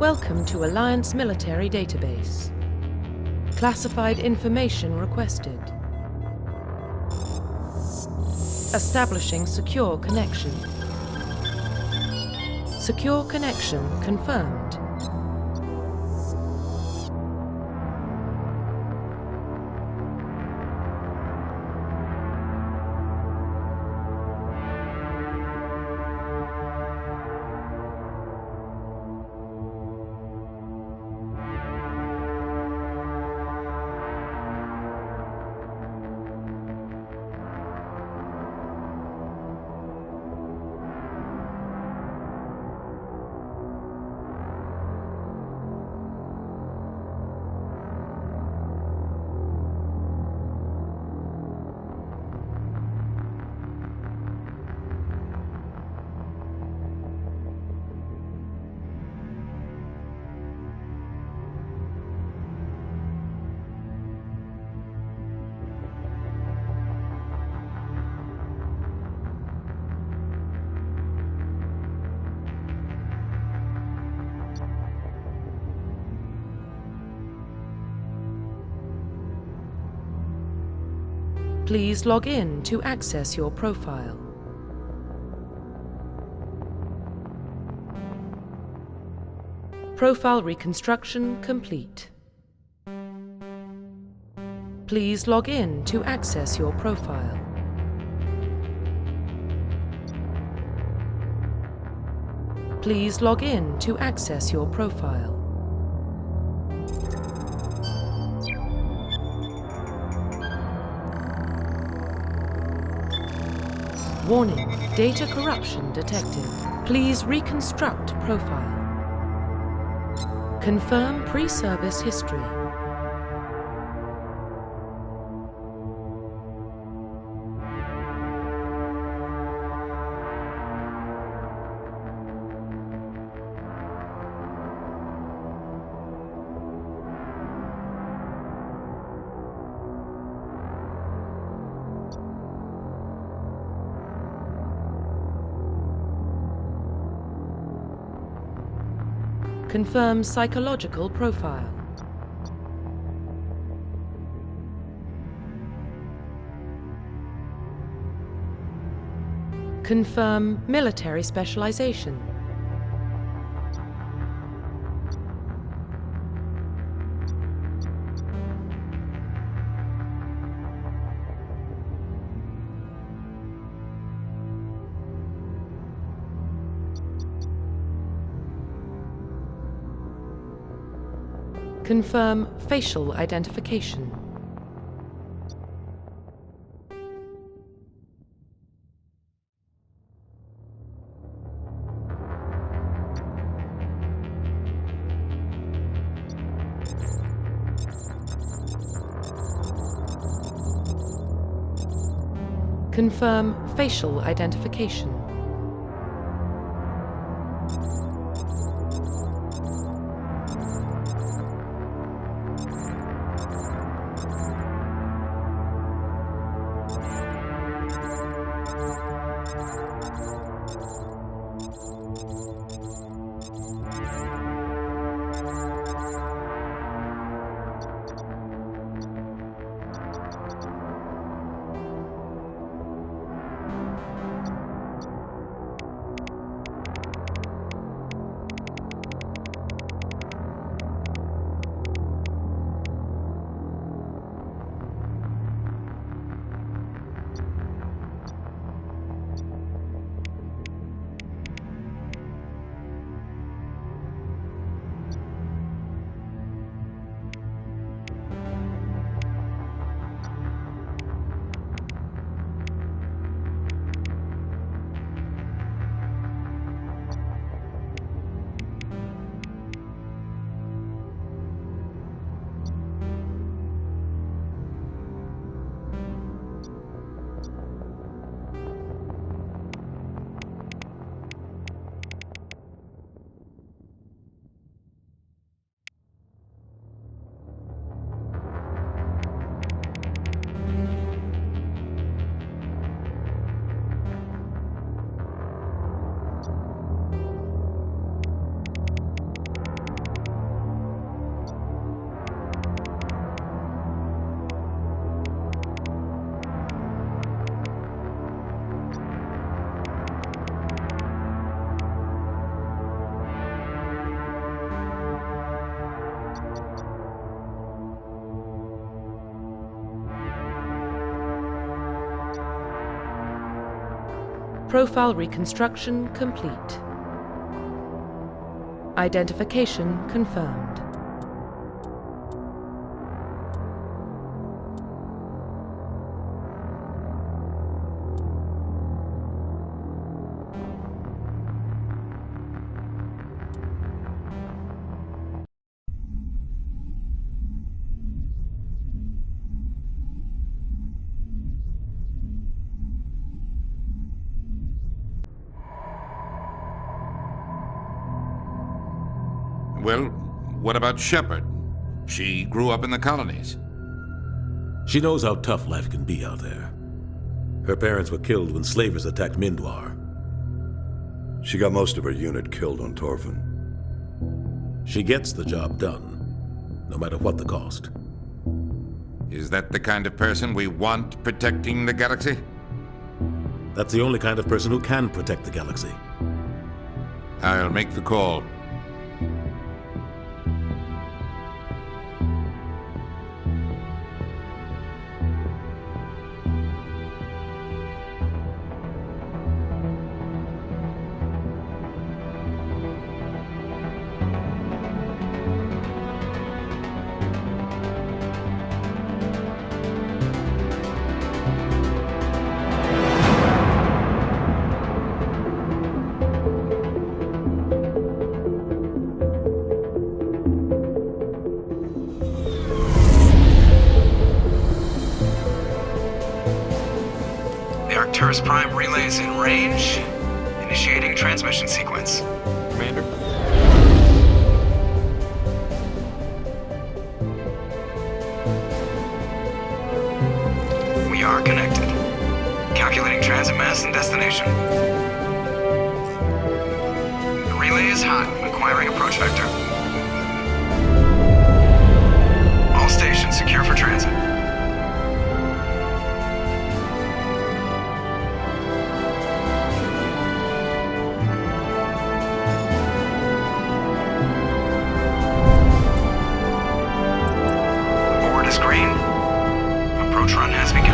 Welcome to Alliance Military Database. Classified information requested. Establishing secure connection. Secure connection confirmed. Please log in to access your profile. Profile reconstruction complete. Please log in to access your profile. Please log in to access your profile. Warning, data corruption detected. Please reconstruct profile. Confirm pre-service history. Confirm psychological profile. Confirm military specialization. Confirm facial identification. Confirm facial identification. Profile reconstruction complete. Identification confirmed. Well, what about Shepard? She grew up in the colonies. She knows how tough life can be out there. Her parents were killed when slavers attacked Mindwar. She got most of her unit killed on Torfin. She gets the job done, no matter what the cost. Is that the kind of person we want protecting the galaxy? That's the only kind of person who can protect the galaxy. I'll make the call. Arcturus Prime relays in range. Initiating transmission sequence. Commander? We are connected. Calculating transit mass and destination. The relay is hot, acquiring approach vector. All stations secure for transit. Green. Approach run has begun.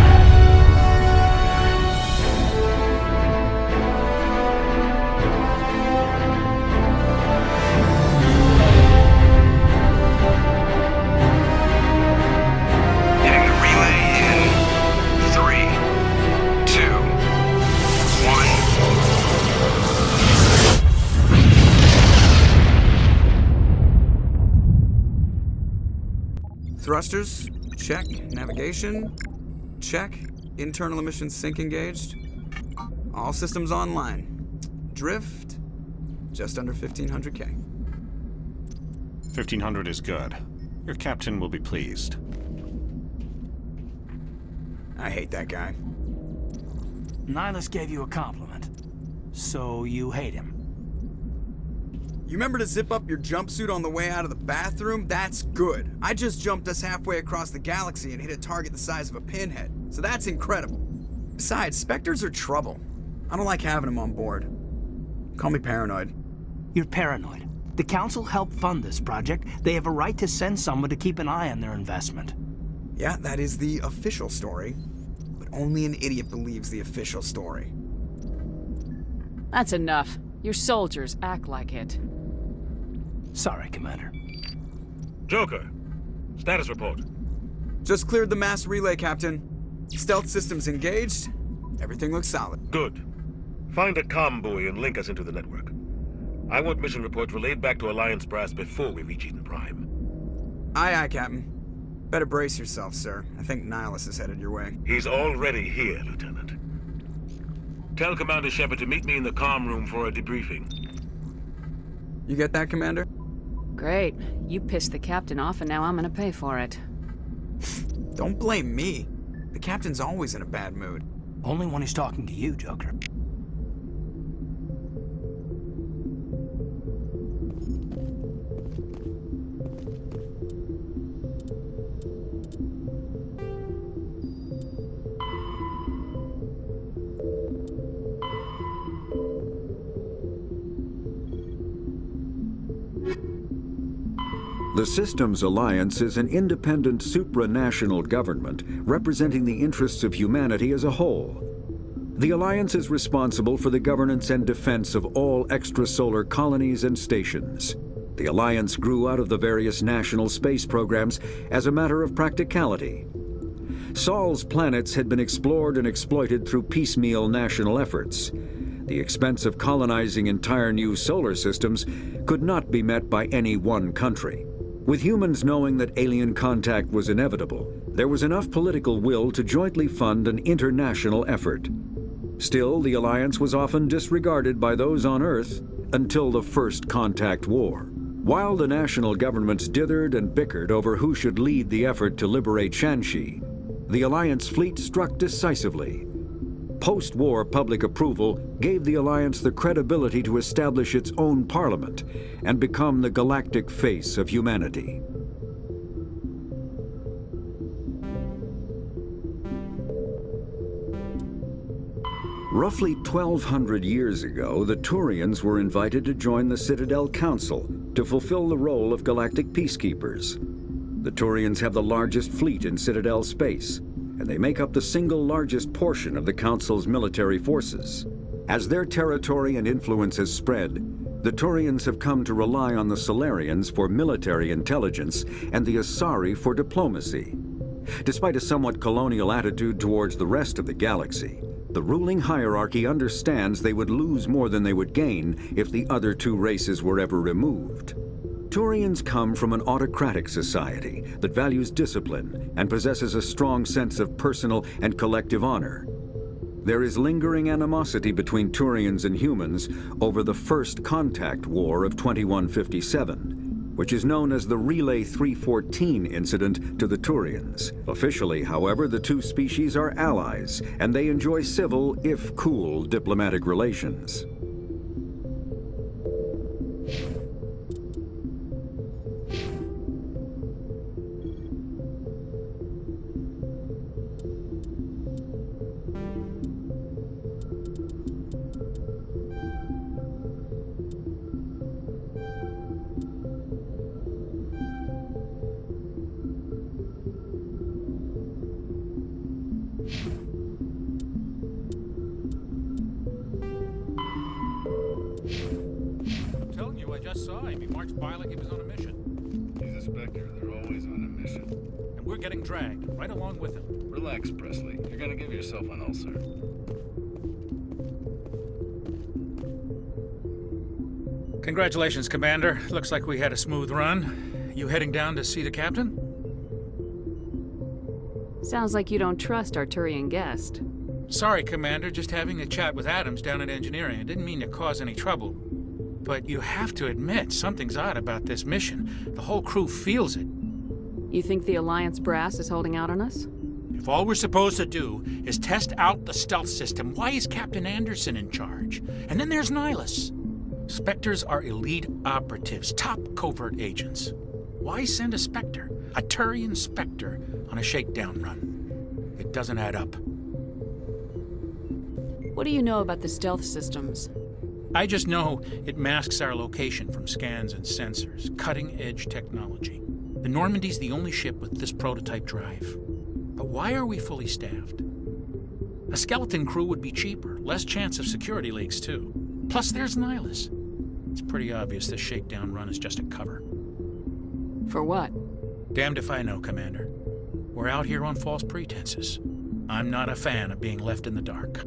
Hitting the relay in 3, 2, 1. Thrusters. Check. Navigation. Check. Internal emissions sync engaged. All systems online. Drift. Just under 1,500K. 1,500 is good. Your captain will be pleased. I hate that guy. Nihilus gave you a compliment. So you hate him. You remember to zip up your jumpsuit on the way out of the bathroom? That's good. I just jumped us halfway across the galaxy and hit a target the size of a pinhead. So that's incredible. Besides, Spectres are trouble. I don't like having them on board. Call me paranoid. You're paranoid. The Council helped fund this project. They have a right to send someone to keep an eye on their investment. Yeah, that is the official story. But only an idiot believes the official story. That's enough. Your soldiers act like it. Sorry, Commander. Joker, status report. Just cleared the mass relay, Captain. Stealth systems engaged. Everything looks solid. Good. Find a comm buoy and link us into the network. I want mission reports relayed back to Alliance brass before we reach Eden Prime. Aye, aye, Captain. Better brace yourself, sir. I think Nihilus is headed your way. He's already here, Lieutenant. Tell Commander Shepard to meet me in the comm room for a debriefing. You get that, Commander? Great. You pissed the captain off and now I'm gonna pay for it. Don't blame me. The captain's always in a bad mood. Only when he's talking to you, Joker. The Systems Alliance is an independent supranational government representing the interests of humanity as a whole. The Alliance is responsible for the governance and defense of all extrasolar colonies and stations. The Alliance grew out of the various national space programs as a matter of practicality. Sol's planets had been explored and exploited through piecemeal national efforts. The expense of colonizing entire new solar systems could not be met by any one country. With humans knowing that alien contact was inevitable, there was enough political will to jointly fund an international effort. Still, the Alliance was often disregarded by those on Earth until the First Contact War. While the national governments dithered and bickered over who should lead the effort to liberate Shanxi, the Alliance fleet struck decisively. Post-war public approval gave the Alliance the credibility to establish its own parliament and become the galactic face of humanity. Roughly 1,200 years ago, the Turians were invited to join the Citadel Council to fulfill the role of galactic peacekeepers. The Turians have the largest fleet in Citadel space, and they make up the single largest portion of the Council's military forces. As their territory and influence has spread, the Turians have come to rely on the Solarians for military intelligence and the Asari for diplomacy. Despite a somewhat colonial attitude towards the rest of the galaxy, the ruling hierarchy understands they would lose more than they would gain if the other two races were ever removed. Turians come from an autocratic society that values discipline and possesses a strong sense of personal and collective honor. There is lingering animosity between Turians and humans over the First Contact War of 2157, which is known as the Relay 314 incident to the Turians. Officially, however, the two species are allies, and they enjoy civil, if cool, diplomatic relations. Saw him. He marched by like he was on a mission. He's a Spectre. They're always on a mission. And we're getting dragged, right along with him. Relax, Presley. You're gonna give yourself an ulcer. Congratulations, Commander. Looks like we had a smooth run. You heading down to see the captain? Sounds like you don't trust our Turian guest. Sorry, Commander. Just having a chat with Adams down at engineering. I didn't mean to cause any trouble. But you have to admit, something's odd about this mission. The whole crew feels it. You think the Alliance brass is holding out on us? If all we're supposed to do is test out the stealth system, why is Captain Anderson in charge? And then there's Nihilus. Spectres are elite operatives, top covert agents. Why send a Spectre, a Turian Spectre, on a shakedown run? It doesn't add up. What do you know about the stealth systems? I just know it masks our location from scans and sensors. Cutting-edge technology. The Normandy's the only ship with this prototype drive. But why are we fully staffed? A skeleton crew would be cheaper, less chance of security leaks too. Plus there's Nihilus. It's pretty obvious this shakedown run is just a cover. For what? Damned if I know, Commander. We're out here on false pretenses. I'm not a fan of being left in the dark.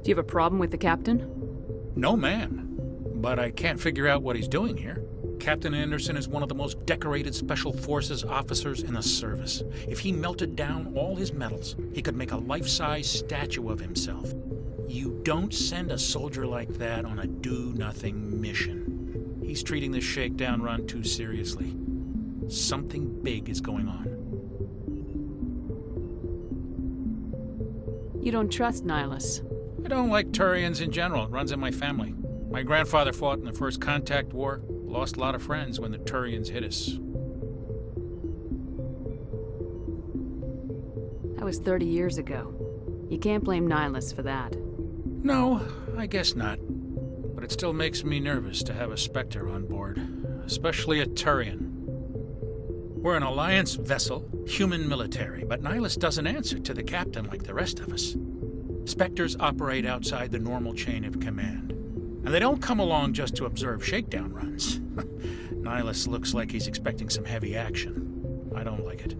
Do you have a problem with the captain? No, ma'am. But I can't figure out what he's doing here. Captain Anderson is one of the most decorated Special Forces officers in the service. If he melted down all his medals, he could make a life-size statue of himself. You don't send a soldier like that on a do-nothing mission. He's treating this shakedown run too seriously. Something big is going on. You don't trust Nihilus? I don't like Turians in general. It runs in my family. My grandfather fought in the First Contact War. Lost a lot of friends when the Turians hit us. That was 30 years ago. You can't blame Nihilus for that. No, I guess not. But it still makes me nervous to have a Spectre on board. Especially a Turian. We're an Alliance vessel, human military, but Nihilus doesn't answer to the captain like the rest of us. Spectres operate outside the normal chain of command. And they don't come along just to observe shakedown runs. Nihilus looks like he's expecting some heavy action. I don't like it.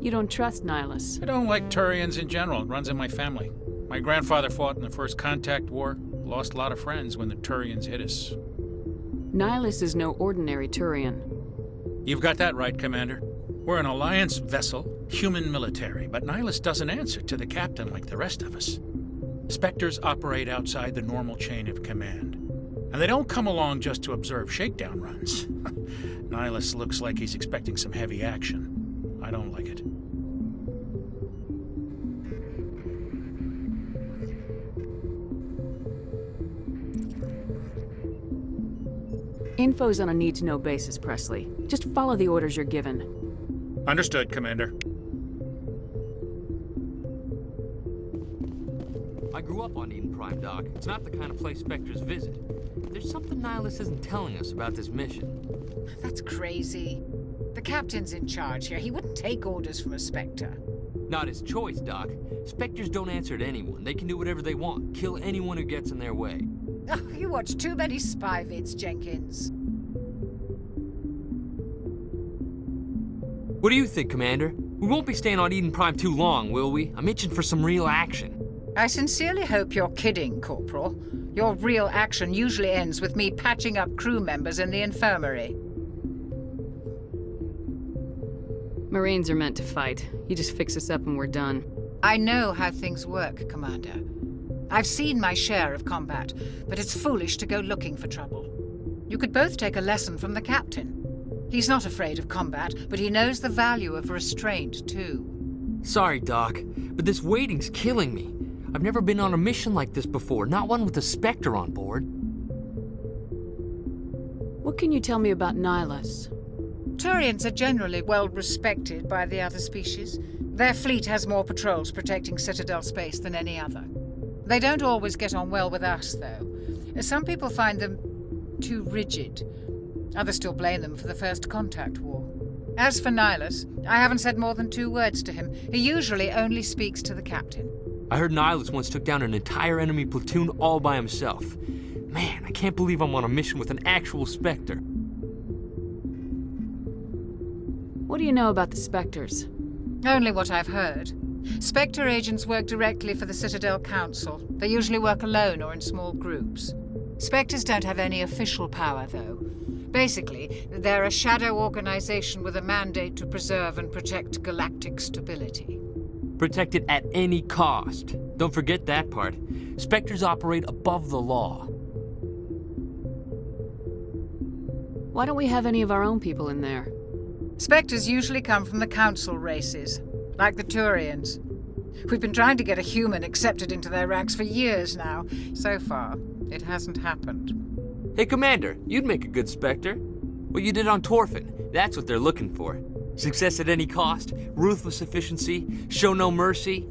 You don't trust Nihilus? I don't like Turians in general. It runs in my family. My grandfather fought in the First Contact War, lost a lot of friends when the Turians hit us. Nihilus is no ordinary Turian. You've got that right, Commander. We're an Alliance vessel, human military, but Nihilus doesn't answer to the captain like the rest of us. Spectres operate outside the normal chain of command. And they don't come along just to observe shakedown runs. Nihilus looks like he's expecting some heavy action. I don't like it. Info's on a need-to-know basis, Presley. Just follow the orders you're given. Understood, Commander. I grew up on Eden Prime, Doc. It's not the kind of place Spectres visit. There's something Nihilus isn't telling us about this mission. That's crazy. The captain's in charge here. He wouldn't take orders from a Spectre. Not his choice, Doc. Spectres don't answer to anyone. They can do whatever they want. Kill anyone who gets in their way. Oh, you watch too many spy vids, Jenkins. What do you think, Commander? We won't be staying on Eden Prime too long, will we? I'm itching for some real action. I sincerely hope you're kidding, Corporal. Your real action usually ends with me patching up crew members in the infirmary. Marines are meant to fight. You just fix us up and we're done. I know how things work, Commander. I've seen my share of combat, but it's foolish to go looking for trouble. You could both take a lesson from the captain. He's not afraid of combat, but he knows the value of restraint, too. Sorry, Doc, but this waiting's killing me. I've never been on a mission like this before, not one with a Spectre on board. What can you tell me about Nihilus? Turians are generally well respected by the other species. Their fleet has more patrols protecting Citadel space than any other. They don't always get on well with us, though. Some people find them too rigid. Others still blame them for the First Contact War. As for Nihilus, I haven't said more than 2 words to him. He usually only speaks to the captain. I heard Nihilus once took down an entire enemy platoon all by himself. Man, I can't believe I'm on a mission with an actual Spectre. What do you know about the Spectres? Only what I've heard. Spectre agents work directly for the Citadel Council. They usually work alone or in small groups. Spectres don't have any official power, though. Basically, they're a shadow organization with a mandate to preserve and protect galactic stability. Protect it at any cost. Don't forget that part. Spectres operate above the law. Why don't we have any of our own people in there? Spectres usually come from the Council races, like the Turians. We've been trying to get a human accepted into their ranks for years now. So far, it hasn't happened. Hey, Commander, you'd make a good Spectre. What you did on Torfin, that's what they're looking for. Success at any cost, ruthless efficiency, show no mercy.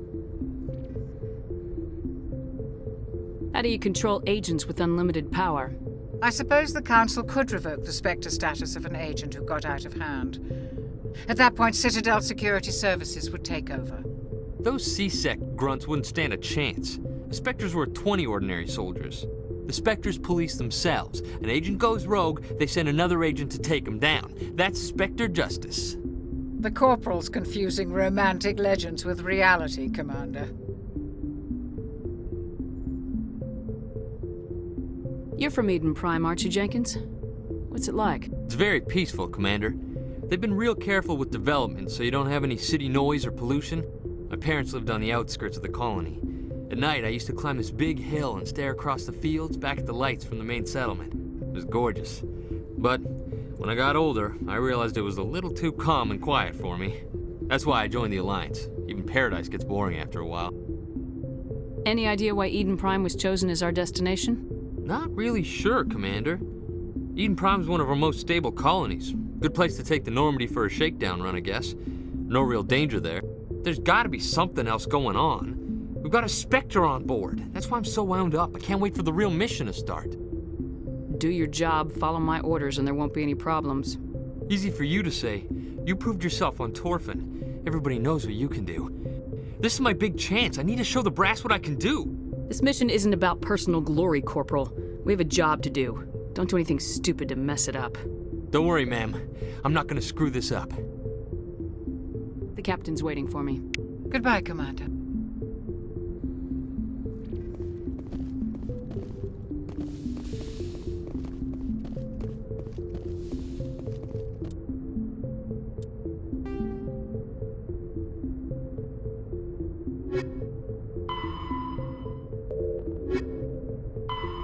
How do you control agents with unlimited power? I suppose the Council could revoke the Spectre status of an agent who got out of hand. At that point, Citadel Security Services would take over. Those C-Sec grunts wouldn't stand a chance. The Spectres were 20 ordinary soldiers. The Spectres police themselves. An agent goes rogue, they send another agent to take him down. That's Spectre justice. The Corporal's confusing romantic legends with reality, Commander. You're from Eden Prime, aren't you, Jenkins? What's it like? It's very peaceful, Commander. They've been real careful with development, so you don't have any city noise or pollution. My parents lived on the outskirts of the colony. At night, I used to climb this big hill and stare across the fields back at the lights from the main settlement. It was gorgeous. But when I got older, I realized it was a little too calm and quiet for me. That's why I joined the Alliance. Even Paradise gets boring after a while. Any idea why Eden Prime was chosen as our destination? Not really sure, Commander. Eden Prime's one of our most stable colonies. Good place to take the Normandy for a shakedown run, I guess. No real danger there. There's gotta be something else going on. We've got a Spectre on board. That's why I'm so wound up. I can't wait for the real mission to start. Do your job, follow my orders, and there won't be any problems. Easy for you to say. You proved yourself on Torfin. Everybody knows what you can do. This is my big chance. I need to show the brass what I can do. This mission isn't about personal glory, Corporal. We have a job to do. Don't do anything stupid to mess it up. Don't worry, ma'am. I'm not gonna screw this up. The captain's waiting for me. Goodbye, Commander.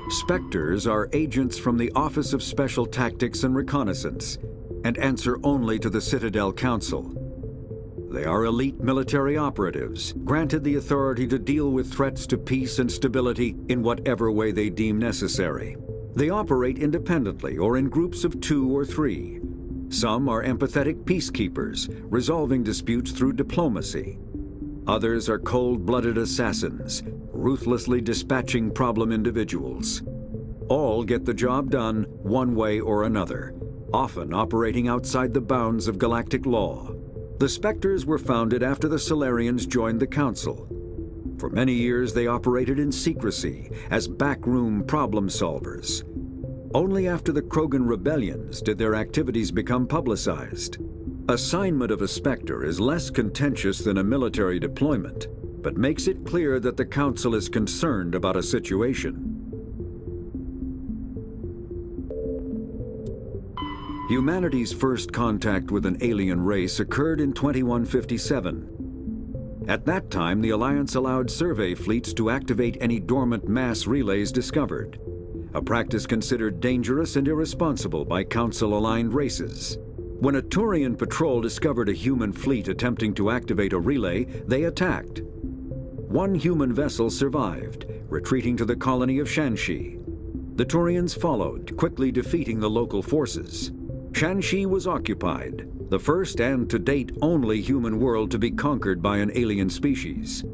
Spectres are agents from the Office of Special Tactics and Reconnaissance, and answer only to the Citadel Council. They are elite military operatives, granted the authority to deal with threats to peace and stability in whatever way they deem necessary. They operate independently or in groups of 2 or 3. Some are empathetic peacekeepers, resolving disputes through diplomacy. Others are cold-blooded assassins, ruthlessly dispatching problem individuals. All get the job done one way or another, often operating outside the bounds of galactic law. The Spectres were founded after the Solarians joined the Council. For many years they operated in secrecy as backroom problem solvers. Only after the Krogan rebellions did their activities become publicized. Assignment of a Spectre is less contentious than a military deployment, but makes it clear that the Council is concerned about a situation. Humanity's first contact with an alien race occurred in 2157. At that time, the Alliance allowed survey fleets to activate any dormant mass relays discovered, a practice considered dangerous and irresponsible by Council-aligned races. When a Turian patrol discovered a human fleet attempting to activate a relay, they attacked. One human vessel survived, retreating to the colony of Shanxi. The Turians followed, quickly defeating the local forces. Shanxi was occupied, the first and to date only human world to be conquered by an alien species.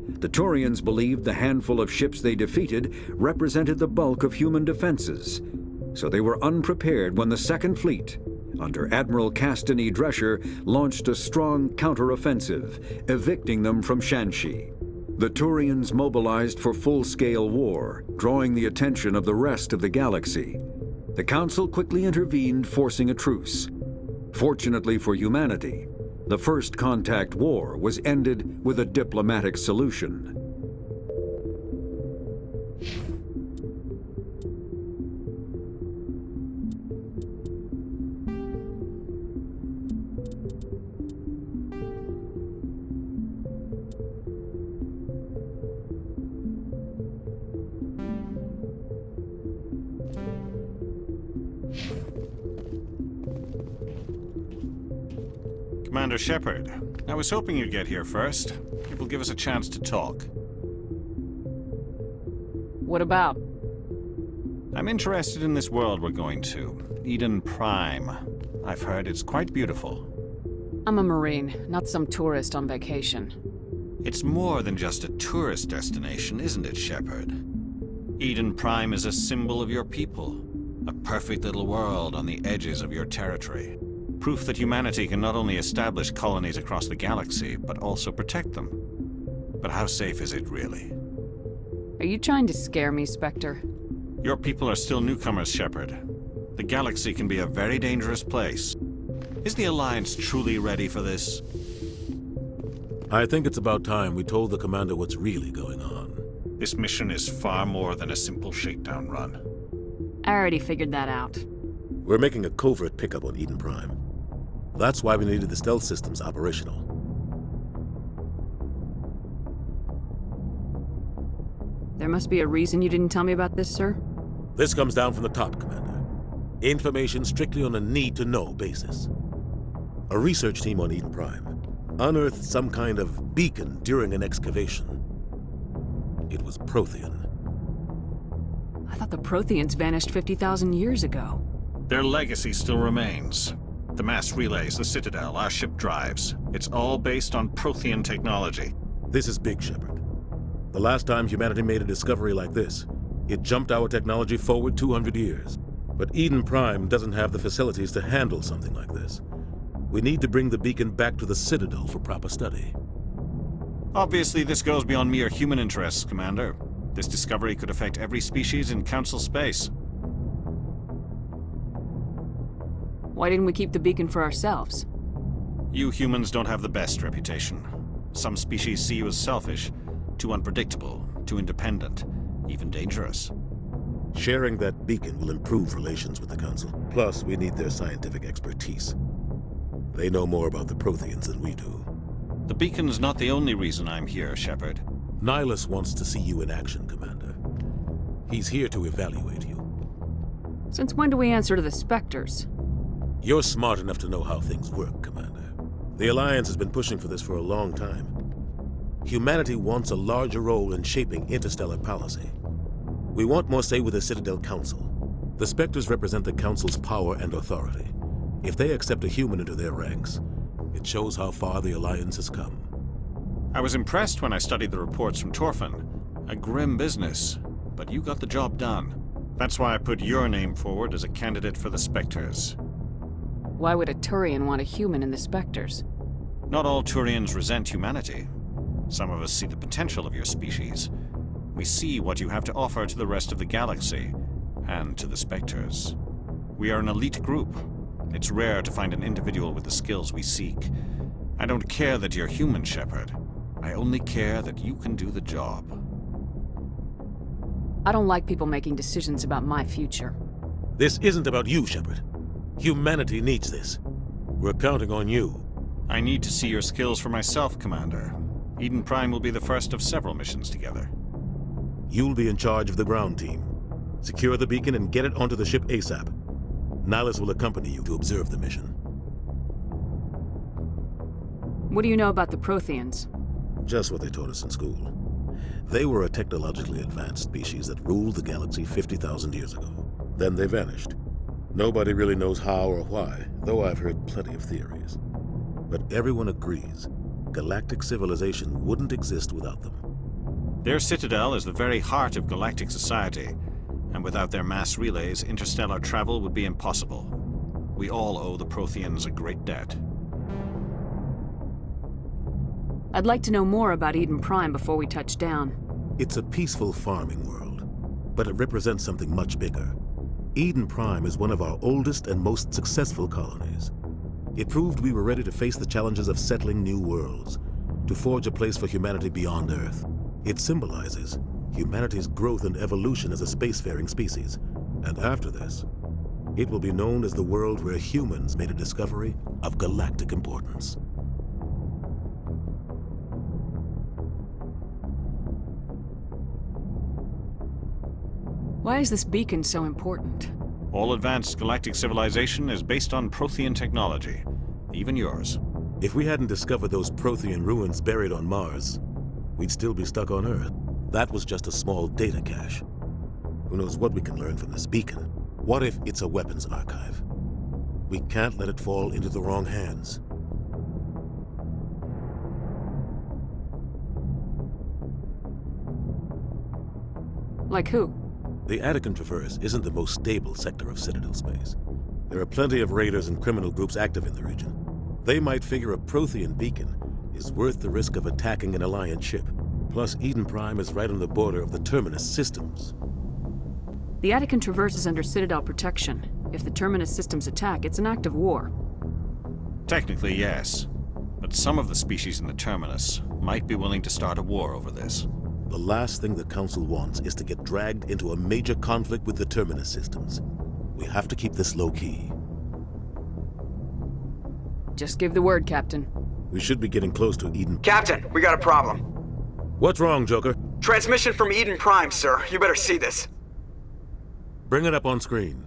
The Turians believed the handful of ships they defeated represented the bulk of human defenses, so they were unprepared when the Second Fleet, under Admiral Castany Drescher, launched a strong counteroffensive, evicting them from Shanxi. The Turians mobilized for full-scale war, drawing the attention of the rest of the galaxy. The Council quickly intervened, forcing a truce. Fortunately for humanity, the First Contact War was ended with a diplomatic solution. Commander Shepard, I was hoping you'd get here first. It will give us a chance to talk. What about? I'm interested in this world we're going to, Eden Prime. I've heard it's quite beautiful. I'm a Marine, not some tourist on vacation. It's more than just a tourist destination, isn't it, Shepard? Eden Prime is a symbol of your people, a perfect little world on the edges of your territory. Proof that humanity can not only establish colonies across the galaxy, but also protect them. But how safe is it, really? Are you trying to scare me, Spectre? Your people are still newcomers, Shepard. The galaxy can be a very dangerous place. Is the Alliance truly ready for this? I think it's about time we told the Commander what's really going on. This mission is far more than a simple shakedown run. I already figured that out. We're making a covert pickup on Eden Prime. That's why we needed the stealth systems operational. There must be a reason you didn't tell me about this, sir? This comes down from the top, Commander. Information strictly on a need-to-know basis. A research team on Eden Prime unearthed some kind of beacon during an excavation. It was Prothean. I thought the Protheans vanished 50,000 years ago. Their legacy still remains. The mass relays, the Citadel, our ship drives. It's all based on Prothean technology. This is big, Shepard. The last time humanity made a discovery like this, it jumped our technology forward 200 years. But Eden Prime doesn't have the facilities to handle something like this. We need to bring the beacon back to the Citadel for proper study. Obviously, this goes beyond mere human interests, Commander. This discovery could affect every species in Council space. Why didn't we keep the beacon for ourselves? You humans don't have the best reputation. Some species see you as selfish, too unpredictable, too independent, even dangerous. Sharing that beacon will improve relations with the Council. Plus, we need their scientific expertise. They know more about the Protheans than we do. The beacon's not the only reason I'm here, Shepard. Nihilus wants to see you in action, Commander. He's here to evaluate you. Since when do we answer to the Spectres? You're smart enough to know how things work, Commander. The Alliance has been pushing for this for a long time. Humanity wants a larger role in shaping interstellar policy. We want more say with the Citadel Council. The Spectres represent the Council's power and authority. If they accept a human into their ranks, it shows how far the Alliance has come. I was impressed when I studied the reports from Torfin. A grim business, but you got the job done. That's why I put your name forward as a candidate for the Spectres. Why would a Turian want a human in the Spectres? Not all Turians resent humanity. Some of us see the potential of your species. We see what you have to offer to the rest of the galaxy, and to the Spectres. We are an elite group. It's rare to find an individual with the skills we seek. I don't care that you're human, Shepard. I only care that you can do the job. I don't like people making decisions about my future. This isn't about you, Shepard. Humanity needs this. We're counting on you. I need to see your skills for myself, Commander. Eden Prime will be the first of several missions together. You'll be in charge of the ground team. Secure the beacon and get it onto the ship ASAP. Nihilus will accompany you to observe the mission. What do you know about the Protheans? Just what they taught us in school. They were a technologically advanced species that ruled the galaxy 50,000 years ago. Then they vanished. Nobody really knows how or why, though I've heard plenty of theories. But everyone agrees, galactic civilization wouldn't exist without them. Their citadel is the very heart of galactic society, and without their mass relays, interstellar travel would be impossible. We all owe the Protheans a great debt. I'd like to know more about Eden Prime before we touch down. It's a peaceful farming world, but it represents something much bigger. Eden Prime is one of our oldest and most successful colonies. It proved we were ready to face the challenges of settling new worlds, to forge a place for humanity beyond Earth. It symbolizes humanity's growth and evolution as a spacefaring species. And after this, it will be known as the world where humans made a discovery of galactic importance. Why is this beacon so important? All advanced galactic civilization is based on Prothean technology, even yours. If we hadn't discovered those Prothean ruins buried on Mars, we'd still be stuck on Earth. That was just a small data cache. Who knows what we can learn from this beacon? What if it's a weapons archive? We can't let it fall into the wrong hands. Like who? The Attican Traverse isn't the most stable sector of Citadel space. There are plenty of raiders and criminal groups active in the region. They might figure a Prothean beacon is worth the risk of attacking an Alliance ship. Plus, Eden Prime is right on the border of the Terminus systems. The Attican Traverse is under Citadel protection. If the Terminus systems attack, it's an act of war. Technically, yes. But some of the species in the Terminus might be willing to start a war over this. The last thing the Council wants is to get dragged into a major conflict with the Terminus systems. We have to keep this low-key. Just give the word, Captain. We should be getting close to Eden. Captain, we got a problem. What's wrong, Joker? Transmission from Eden Prime, sir. You better see this. Bring it up on screen.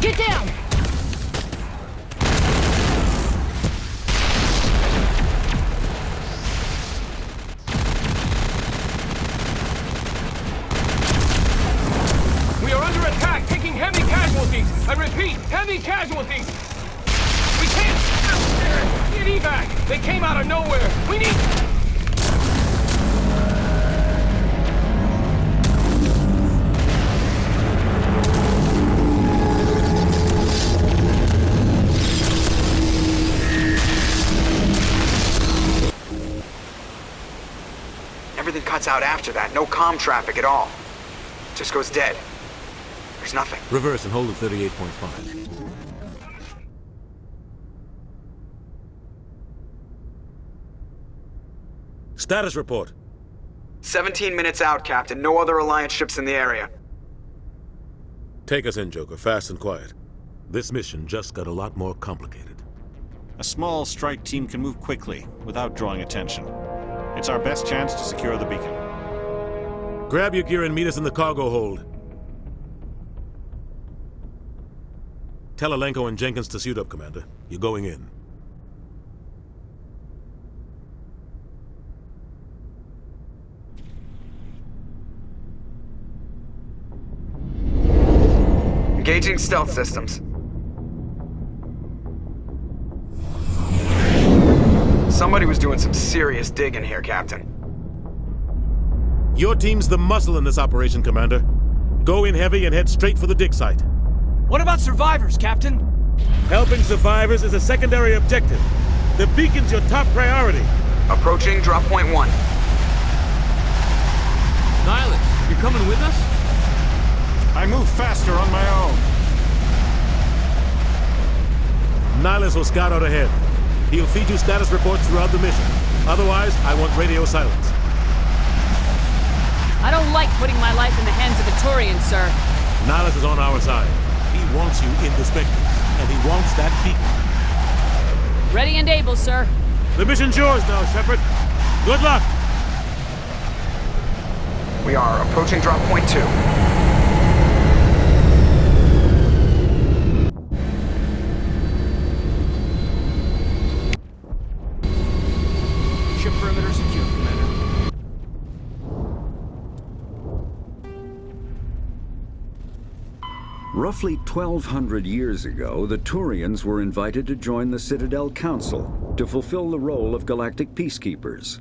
Get down! We are under attack, taking heavy casualties. I repeat, heavy casualties. We can't... Get evac! They came out of nowhere. We need... minutes out after that. No comm traffic at all. Just goes dead. There's nothing. Reverse and hold at 38.5. Status report. 17 minutes out, Captain. No other Alliance ships in the area. Take us in, Joker, fast and quiet. This mission just got a lot more complicated. A small strike team can move quickly, without drawing attention. It's our best chance to secure the beacon. Grab your gear and meet us in the cargo hold. Tell Alenko and Jenkins to suit up, Commander. You're going in. Engaging stealth systems. Somebody was doing some serious digging here, Captain. Your team's the muscle in this operation, Commander. Go in heavy and head straight for the dig site. What about survivors, Captain? Helping survivors is a secondary objective. The beacon's your top priority. Approaching drop point 1. Nihilus, you're coming with us? I move faster on my own. Nihilus will scout out ahead. He'll feed you status reports throughout the mission. Otherwise, I want radio silence. I don't like putting my life in the hands of a Turian, sir. Nihilus is on our side. He wants you in the Spectre, and he wants that beacon. Ready and able, sir. The mission's yours now, Shepard. Good luck! We are approaching drop point 2. Ship perimeter secure, Commander. Roughly 1,200 years ago, the Turians were invited to join the Citadel Council to fulfill the role of galactic peacekeepers.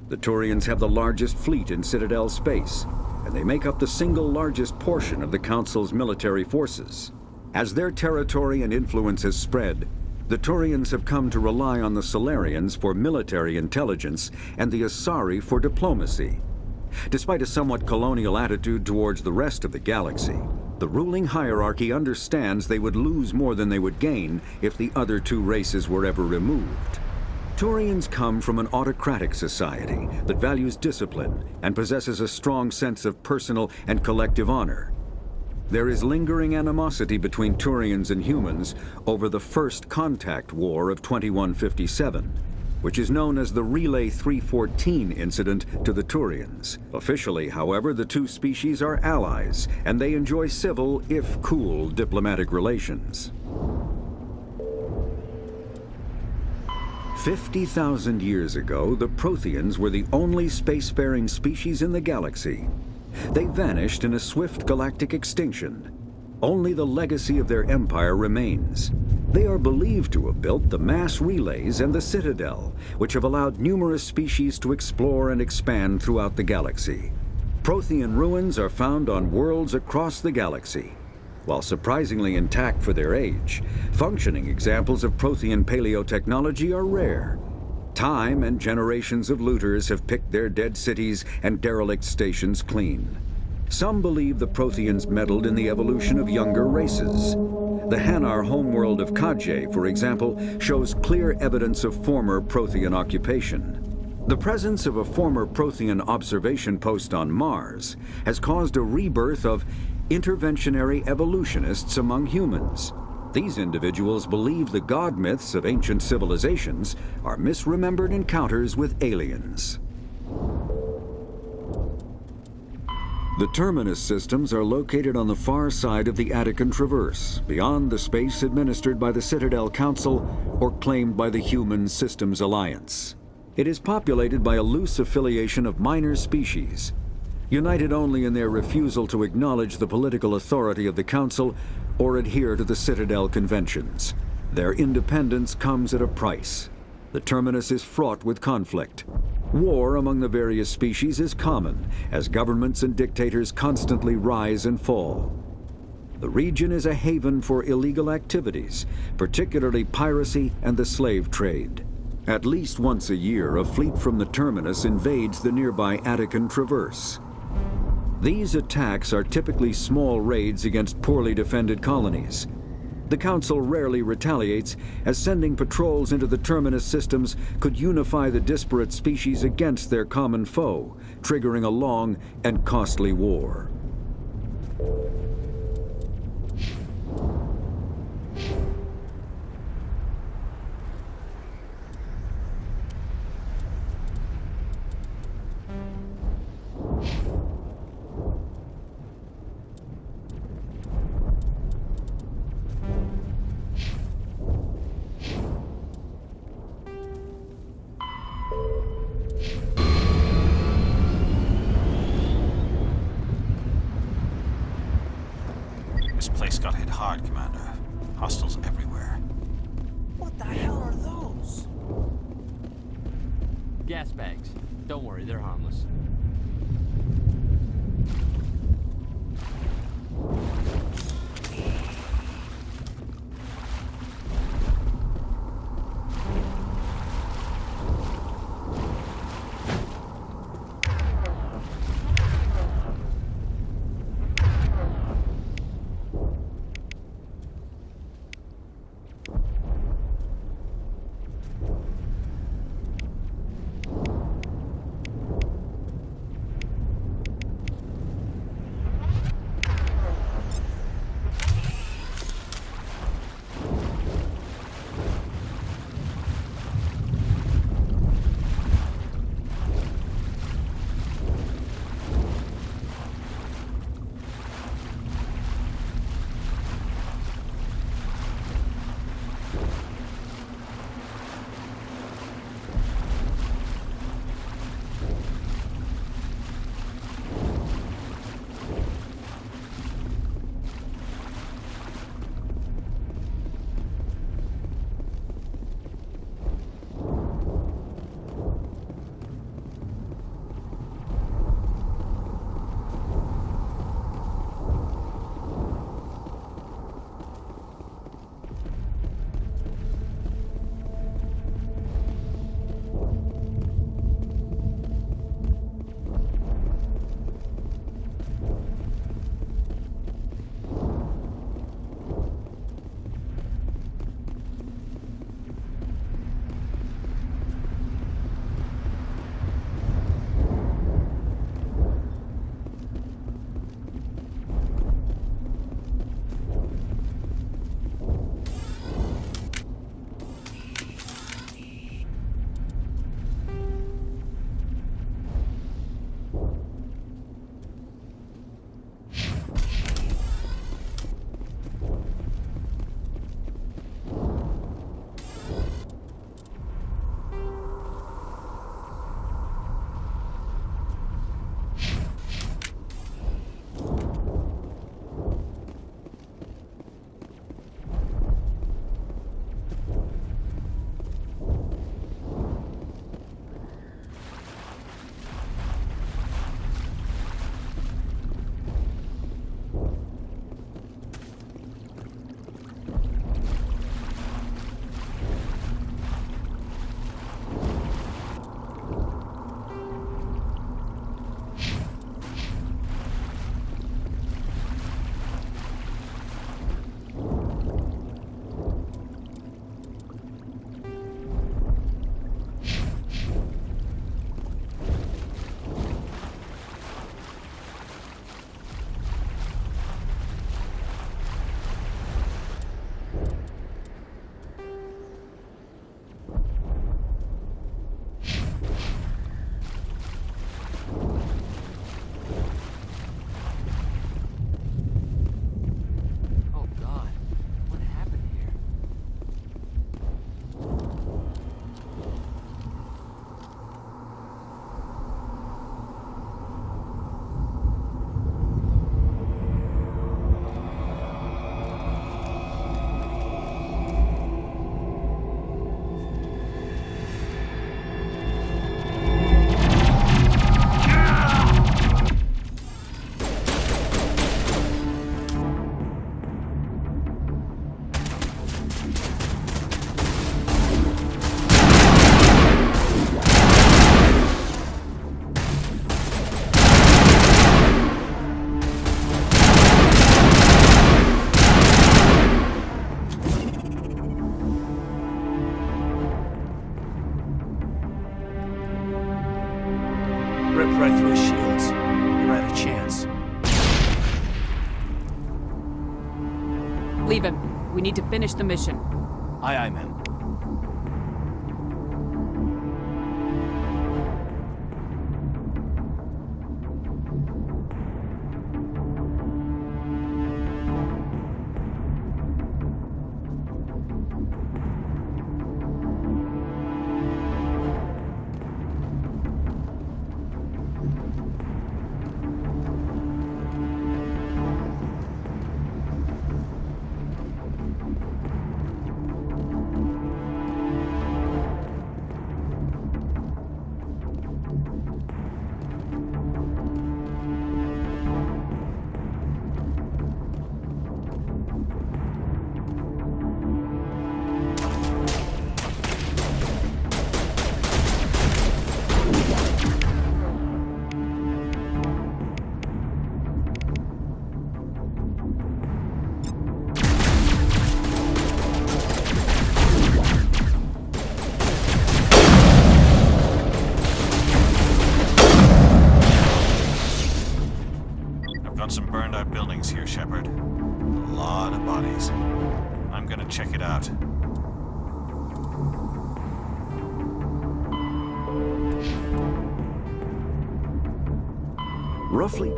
The Turians have the largest fleet in Citadel space, and they make up the single largest portion of the Council's military forces. As their territory and influence has spread, the Turians have come to rely on the Solarians for military intelligence and the Asari for diplomacy. Despite a somewhat colonial attitude towards the rest of the galaxy, the ruling hierarchy understands they would lose more than they would gain if the other two races were ever removed. Turians come from an autocratic society that values discipline and possesses a strong sense of personal and collective honor. There is lingering animosity between Turians and humans over the First Contact War of 2157, which is known as the Relay 314 incident to the Turians. Officially, however, the two species are allies, and they enjoy civil, if cool, diplomatic relations. 50,000 years ago, the Protheans were the only spacefaring species in the galaxy. They vanished in a swift galactic extinction. Only the legacy of their empire remains. They are believed to have built the mass relays and the Citadel, which have allowed numerous species to explore and expand throughout the galaxy. Prothean ruins are found on worlds across the galaxy. While surprisingly intact for their age, functioning examples of Prothean paleotechnology are rare. Time and generations of looters have picked their dead cities and derelict stations clean. Some believe the Protheans meddled in the evolution of younger races. The Hanar homeworld of Kaje, for example, shows clear evidence of former Prothean occupation. The presence of a former Prothean observation post on Mars has caused a rebirth of interventionary evolutionists among humans. These individuals believe the god myths of ancient civilizations are misremembered encounters with aliens. The Terminus systems are located on the far side of the Attican Traverse, beyond the space administered by the Citadel Council or claimed by the Human Systems Alliance. It is populated by a loose affiliation of minor species, united only in their refusal to acknowledge the political authority of the Council or adhere to the Citadel conventions. Their independence comes at a price. The Terminus is fraught with conflict. War among the various species is common, as governments and dictators constantly rise and fall. The region is a haven for illegal activities, particularly piracy and the slave trade. At least once a year, a fleet from the Terminus invades the nearby Attican Traverse. These attacks are typically small raids against poorly defended colonies. The Council rarely retaliates, as sending patrols into the Terminus systems could unify the disparate species against their common foe, triggering a long and costly war. This place got hit hard, Commander. Hostiles everywhere. What the hell are those? Gas bags. Don't worry, they're harmless. We need to finish the mission. Aye, aye, ma'am. Some burned out buildings here, Shepard. A lot of bodies. I'm gonna check it out. Roughly.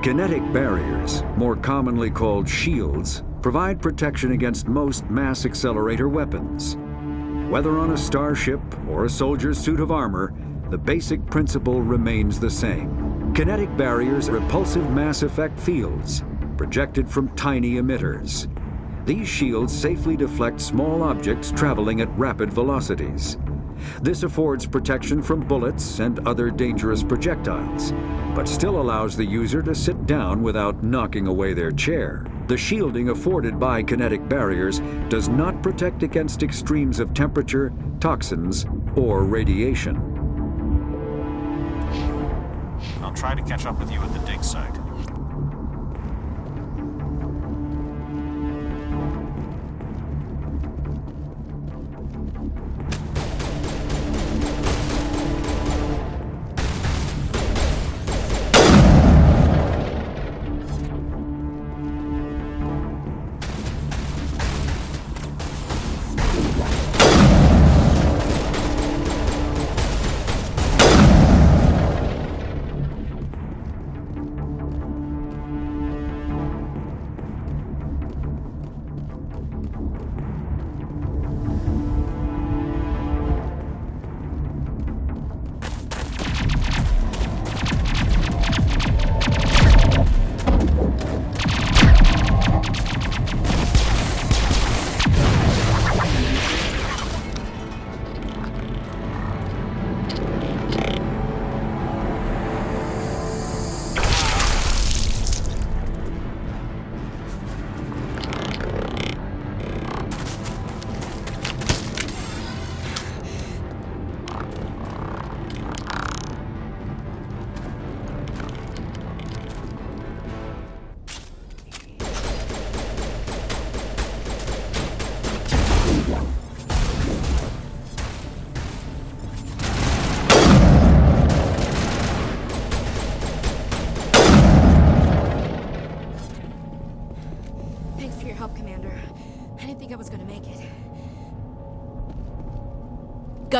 Kinetic barriers, more commonly called shields, provide protection against most mass accelerator weapons. Whether on a starship or a soldier's suit of armor, the basic principle remains the same. Kinetic barriers are repulsive mass effect fields, projected from tiny emitters. These shields safely deflect small objects traveling at rapid velocities. This affords protection from bullets and other dangerous projectiles, but still allows the user to sit down without knocking away their chair. The shielding afforded by kinetic barriers does not protect against extremes of temperature, toxins, or radiation. I'll try to catch up with you at the dig site.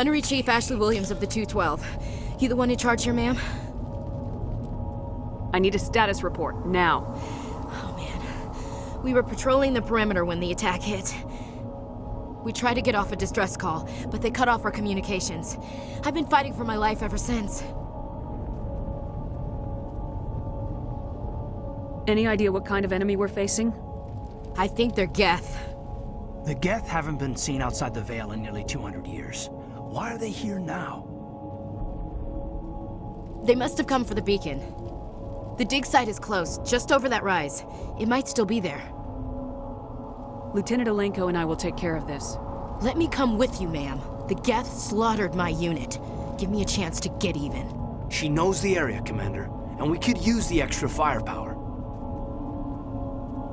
Gunnery Chief Ashley Williams of the 212. You the one in charge here, ma'am? I need a status report, now. Oh, man. We were patrolling the perimeter when the attack hit. We tried to get off a distress call, but they cut off our communications. I've been fighting for my life ever since. Any idea what kind of enemy we're facing? I think they're Geth. The Geth haven't been seen outside the Veil in nearly 200 years. Why are they here now? They must have come for the beacon. The dig site is close, just over that rise. It might still be there. Lieutenant Alenko and I will take care of this. Let me come with you, ma'am. The Geth slaughtered my unit. Give me a chance to get even. She knows the area, Commander, and we could use the extra firepower.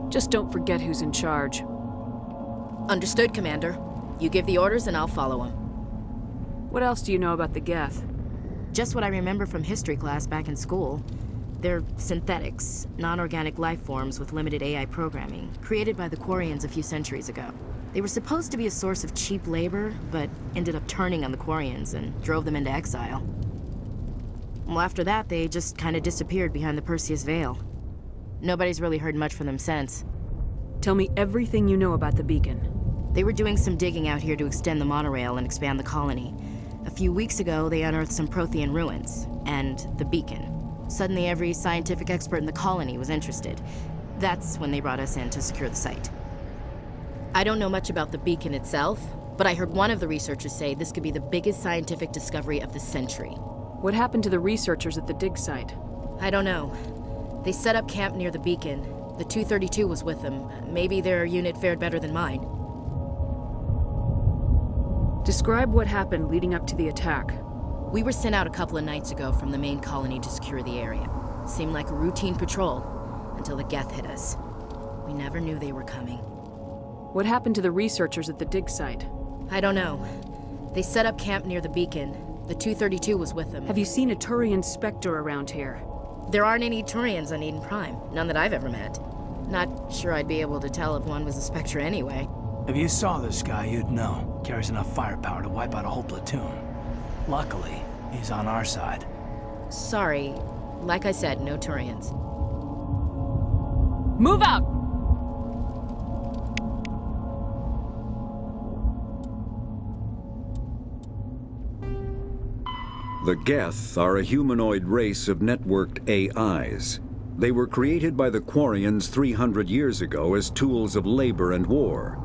Just don't forget who's in charge. Understood, Commander. You give the orders and I'll follow them. What else do you know about the Geth? Just what I remember from history class back in school. They're synthetics, non-organic life forms with limited AI programming, created by the Quarians a few centuries ago. They were supposed to be a source of cheap labor, but ended up turning on the Quarians and drove them into exile. Well, after that, they just kind of disappeared behind the Perseus Veil. Nobody's really heard much from them since. Tell me everything you know about the beacon. They were doing some digging out here to extend the monorail and expand the colony. A few weeks ago, they unearthed some Prothean ruins, and the beacon. Suddenly, every scientific expert in the colony was interested. That's when they brought us in to secure the site. I don't know much about the beacon itself, but I heard one of the researchers say this could be the biggest scientific discovery of the century. What happened to the researchers at the dig site? I don't know. They set up camp near the beacon. The 232 was with them. Maybe their unit fared better than mine. Describe what happened leading up to the attack. We were sent out a couple of nights ago from the main colony to secure the area. Seemed like a routine patrol, until the Geth hit us. We never knew they were coming. What happened to the researchers at the dig site? I don't know. They set up camp near the beacon. The 232 was with them. Have you seen a Turian Spectre around here? There aren't any Turians on Eden Prime. None that I've ever met. Not sure I'd be able to tell if one was a Spectre anyway. If you saw this guy, you'd know. Carries enough firepower to wipe out a whole platoon. Luckily, he's on our side. Sorry. Like I said, no Turians. Move out! The Geth are a humanoid race of networked AIs. They were created by the Quarians 300 years ago as tools of labor and war.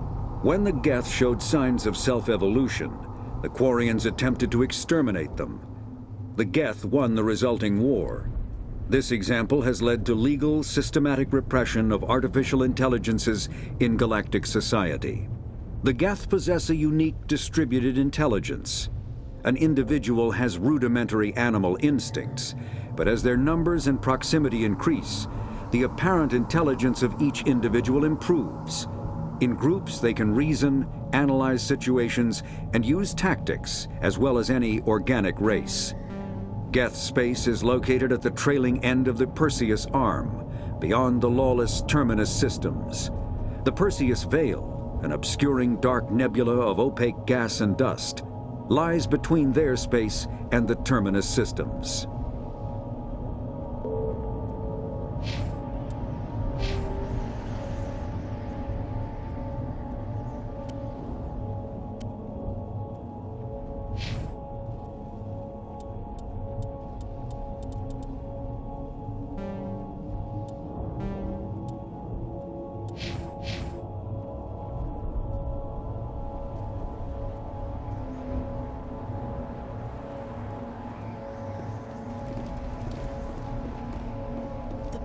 When the Geth showed signs of self-evolution, the Quarians attempted to exterminate them. The Geth won the resulting war. This example has led to legal, systematic repression of artificial intelligences in galactic society. The Geth possess a unique distributed intelligence. An individual has rudimentary animal instincts, but as their numbers and proximity increase, the apparent intelligence of each individual improves. In groups, they can reason, analyze situations, and use tactics, as well as any organic race. Geth space is located at the trailing end of the Perseus arm, beyond the lawless Terminus systems. The Perseus Veil, an obscuring dark nebula of opaque gas and dust, lies between their space and the Terminus systems.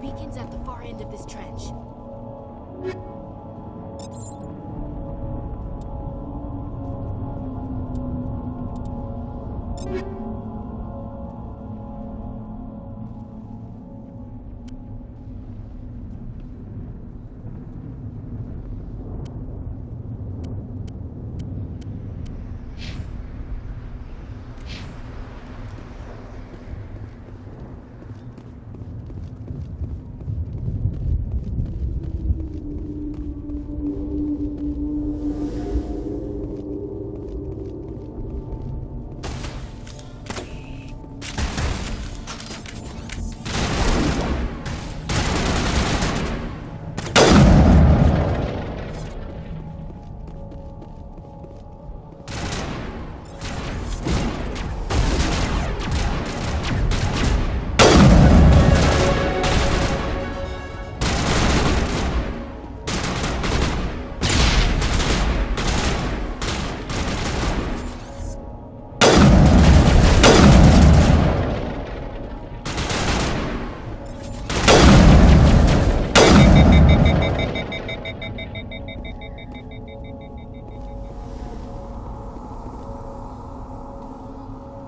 Beacon's at the far end of this trench.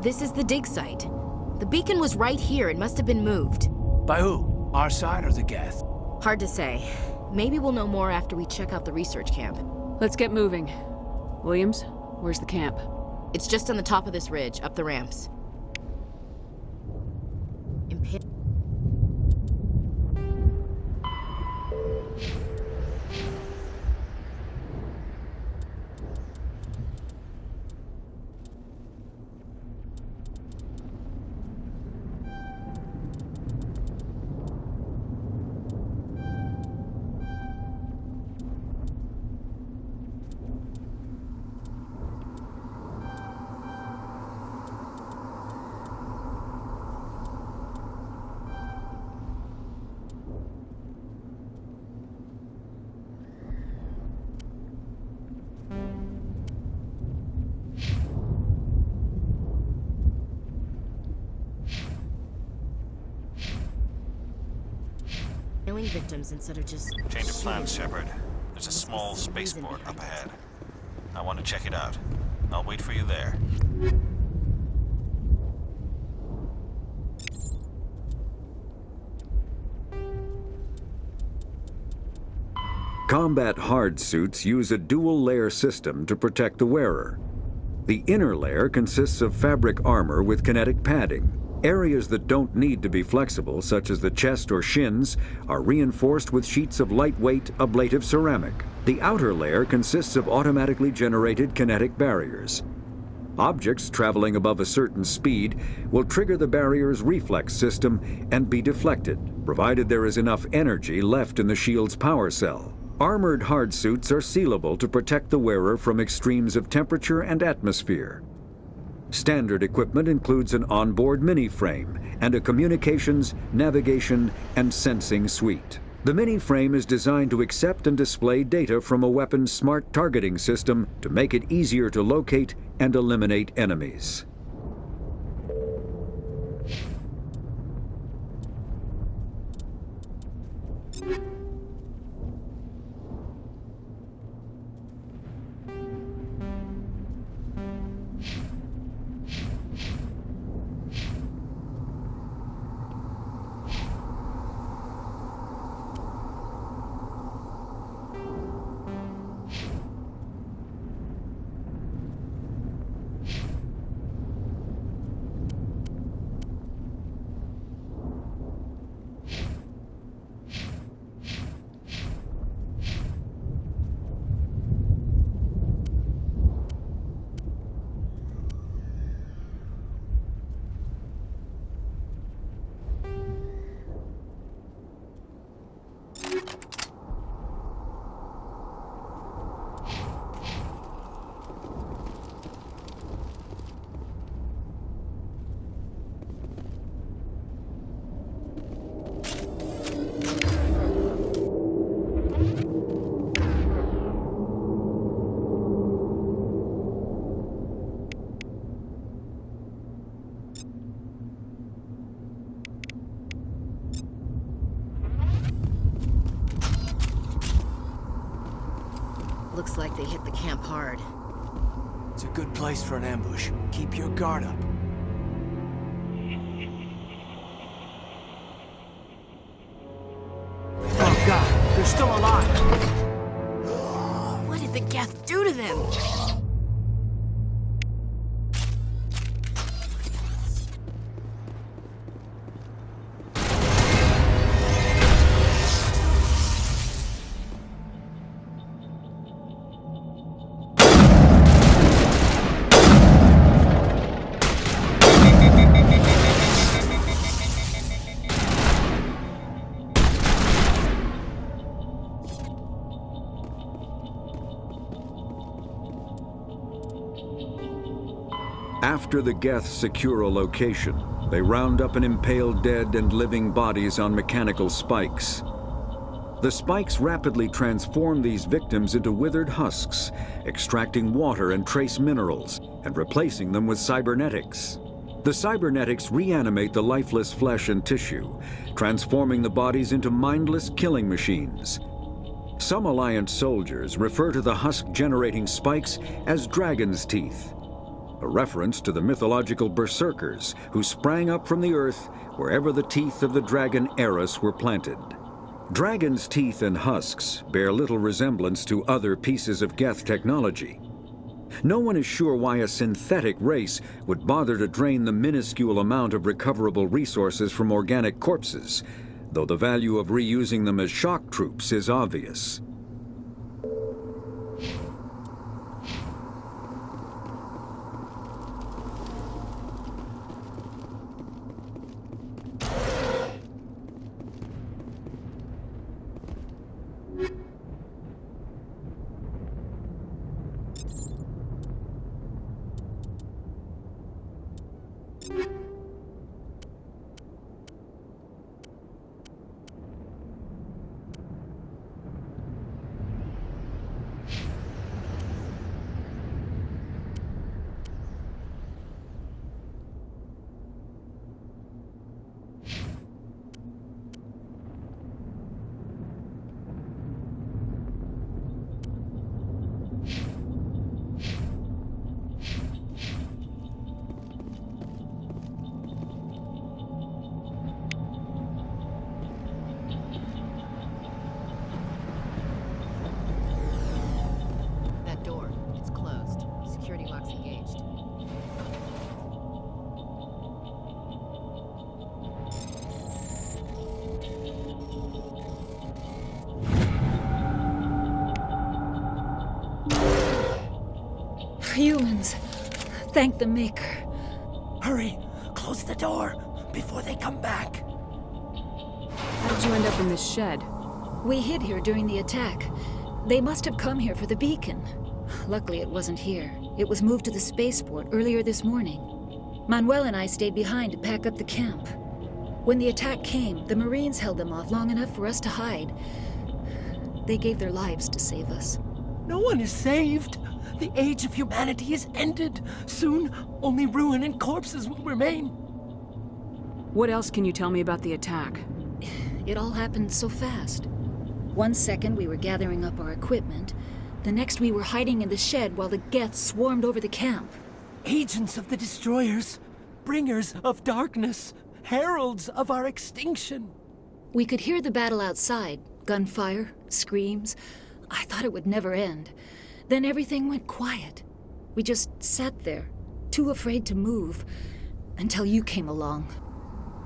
This is the dig site. The beacon was right here. It must have been moved. By who? Our side or the Geth? Hard to say. Maybe we'll know more after we check out the research camp. Let's get moving. Williams, where's the camp? It's just on the top of this ridge, up the ramps. killing victims instead of just... Change of plans, Shepard. There's a small spaceport up ahead. I want to check it out. I'll wait for you there. Combat hard suits use a dual-layer system to protect the wearer. The inner layer consists of fabric armor with kinetic padding. Areas that don't need to be flexible, such as the chest or shins, are reinforced with sheets of lightweight, ablative ceramic. The outer layer consists of automatically generated kinetic barriers. Objects traveling above a certain speed will trigger the barrier's reflex system and be deflected, provided there is enough energy left in the shield's power cell. Armored hard suits are sealable to protect the wearer from extremes of temperature and atmosphere. Standard equipment includes an onboard mini-frame and a communications, navigation, and sensing suite. The mini-frame is designed to accept and display data from a weapon's smart targeting system to make it easier to locate and eliminate enemies. Looks like they hit the camp hard. It's a good place for an ambush. Keep your guard up. Oh God, they're still alive! What did the Geth do to them? After the Geth secure a location, they round up and impale dead and living bodies on mechanical spikes. The spikes rapidly transform these victims into withered husks, extracting water and trace minerals, and replacing them with cybernetics. The cybernetics reanimate the lifeless flesh and tissue, transforming the bodies into mindless killing machines. Some Alliance soldiers refer to the husk-generating spikes as dragon's teeth, a reference to the mythological berserkers who sprang up from the earth wherever the teeth of the dragon Eris were planted. Dragon's teeth and husks bear little resemblance to other pieces of Geth technology. No one is sure why a synthetic race would bother to drain the minuscule amount of recoverable resources from organic corpses, though the value of reusing them as shock troops is obvious. Humans. Thank the Maker. Hurry! Close the door before they come back. How did you end up in this shed? We hid here during the attack. They must have come here for the beacon. Luckily, it wasn't here. It was moved to the spaceport earlier this morning. Manuel and I stayed behind to pack up the camp. When the attack came, the Marines held them off long enough for us to hide. They gave their lives to save us. No one is saved. The age of humanity is ended. Soon, only ruin and corpses will remain. What else can you tell me about the attack? It all happened so fast. 1 second we were gathering up our equipment. The next we were hiding in the shed while the Geth swarmed over the camp. Agents of the destroyers, bringers of darkness, heralds of our extinction. We could hear the battle outside. Gunfire, screams. I thought it would never end. Then everything went quiet. We just sat there, too afraid to move, until you came along.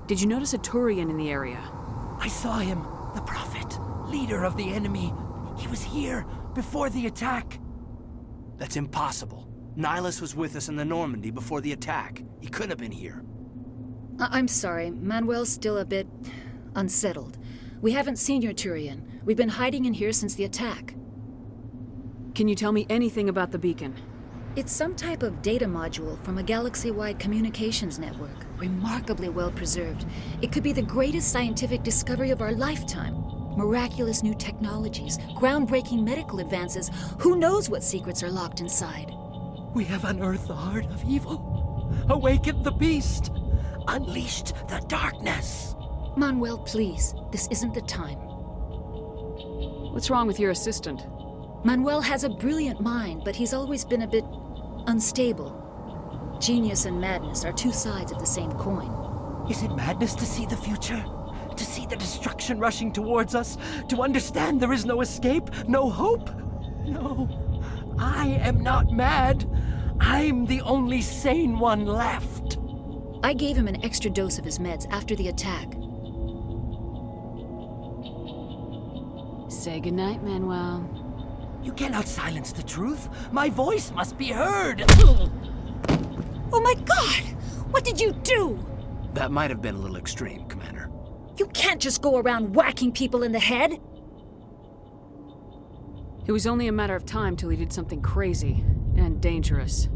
Did you notice a Turian in the area? I saw him, the Prophet, leader of the enemy. He was here before the attack. That's impossible. Nihilus was with us in the Normandy before the attack. He couldn't have been here. I'm sorry, Manuel's still a bit unsettled. We haven't seen your Turian. We've been hiding in here since the attack. Can you tell me anything about the beacon? It's some type of data module from a galaxy-wide communications network. Remarkably well preserved. It could be the greatest scientific discovery of our lifetime. Miraculous new technologies, groundbreaking medical advances. Who knows what secrets are locked inside? We have unearthed the heart of evil, awakened the beast, unleashed the darkness. Manuel, please. This isn't the time. What's wrong with your assistant? Manuel has a brilliant mind, but he's always been a bit unstable. Genius and madness are two sides of the same coin. Is it madness to see the future? To see the destruction rushing towards us? To understand there is no escape? No hope? No. I am not mad. I'm the only sane one left. I gave him an extra dose of his meds after the attack. Say goodnight, Manuel. You cannot silence the truth. My voice must be heard. Oh my God! What did you do? That might have been a little extreme, Commander. You can't just go around whacking people in the head. It was only a matter of time till he did something crazy and dangerous.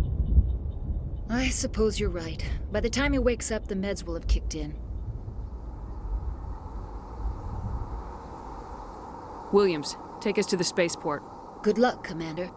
I suppose you're right. By the time he wakes up, the meds will have kicked in. Williams, take us to the spaceport. Good luck, Commander.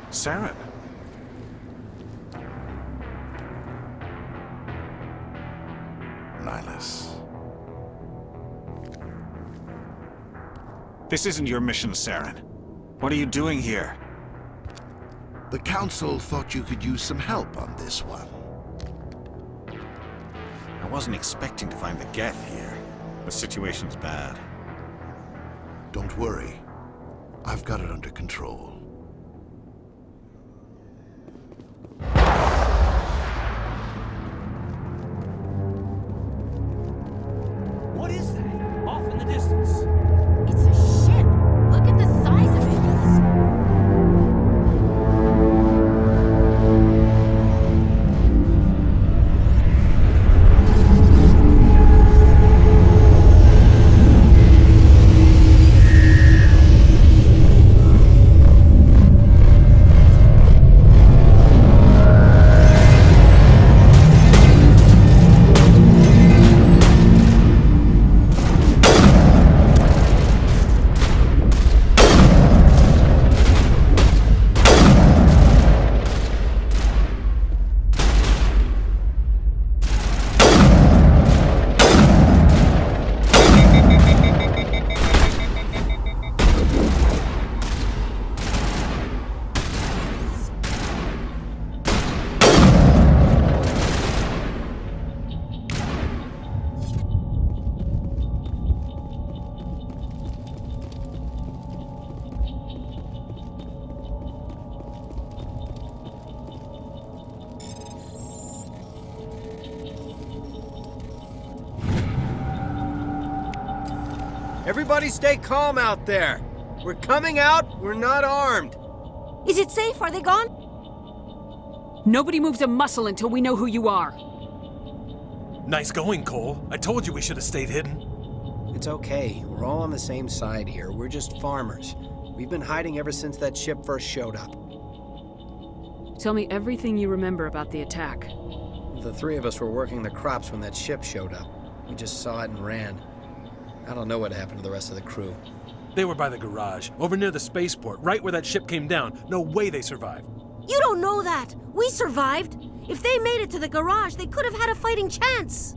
Saren. Nihilus. This isn't your mission, Saren. What are you doing here? The Council thought you could use some help on this one. I wasn't expecting to find the Geth here. The situation's bad. Don't worry. I've got it under control. What is that? Off in the distance. It's a ship. Look at the size of it. Everybody stay calm out there. We're coming out, we're not armed. Is it safe? Are they gone? Nobody moves a muscle until we know who you are. Nice going, Cole. I told you we should have stayed hidden. It's okay. We're all on the same side here. We're just farmers. We've been hiding ever since that ship first showed up. Tell me everything you remember about the attack. The three of us were working the crops when that ship showed up. We just saw it and ran. I don't know what happened to the rest of the crew. They were by the garage, over near the spaceport, right where that ship came down. No way they survived. You don't know that. We survived. If they made it to the garage, they could have had a fighting chance.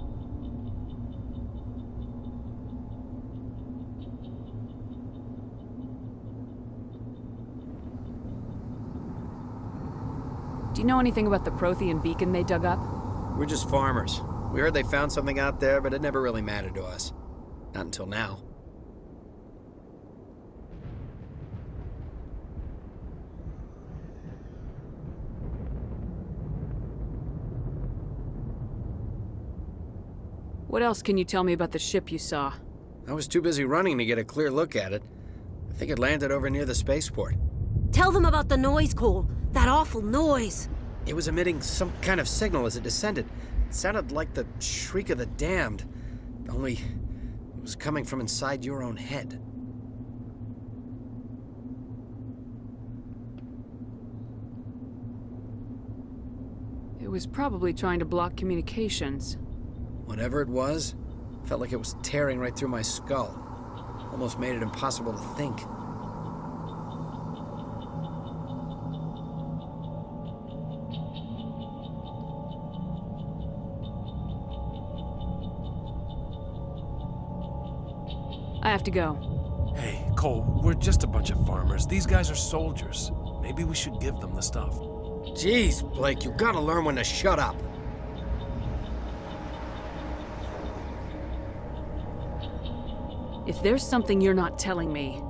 Do you know anything about the Prothean beacon they dug up? We're just farmers. We heard they found something out there, but it never really mattered to us. Not until now. What else can you tell me about the ship you saw? I was too busy running to get a clear look at it. I think it landed over near the spaceport. Tell them about the noise, Cole. That awful noise. It was emitting some kind of signal as it descended. It sounded like the shriek of the damned, only it was coming from inside your own head. It was probably trying to block communications. Whatever it was, felt like it was tearing right through my skull. Almost made it impossible to think. I have to go. Hey, Cole, we're just a bunch of farmers. These guys are soldiers. Maybe we should give them the stuff. Jeez, Blake, you gotta learn when to shut up. If there's something you're not telling me...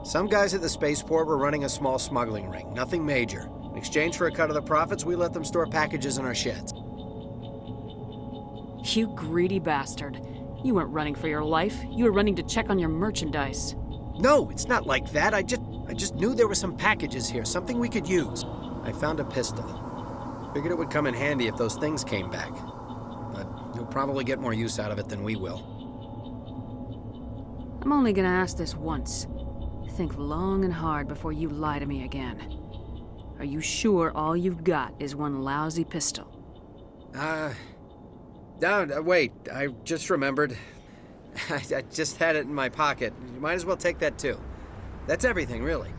Some guys at the spaceport were running a small smuggling ring, nothing major. In exchange for a cut of the profits, we let them store packages in our sheds. You greedy bastard. You weren't running for your life. You were running to check on your merchandise. No, it's not like that. I just knew there were some packages here, something we could use. I found a pistol. Figured it would come in handy if those things came back. But you'll probably get more use out of it than we will. I'm only gonna ask this once. Think long and hard before you lie to me again. Are you sure all you've got is one lousy pistol? Wait, I just remembered. I just had it in my pocket. You might as well take that too. That's everything, really.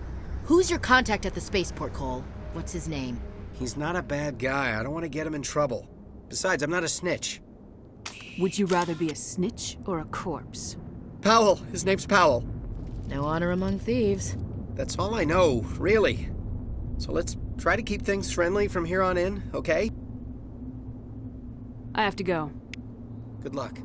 Who's your contact at the spaceport, Cole? What's his name? He's not a bad guy. I don't want to get him in trouble. Besides, I'm not a snitch. Would you rather be a snitch or a corpse? Powell. His name's Powell. No honor among thieves. That's all I know, really. So let's try to keep things friendly from here on in, okay? I have to go. Good luck.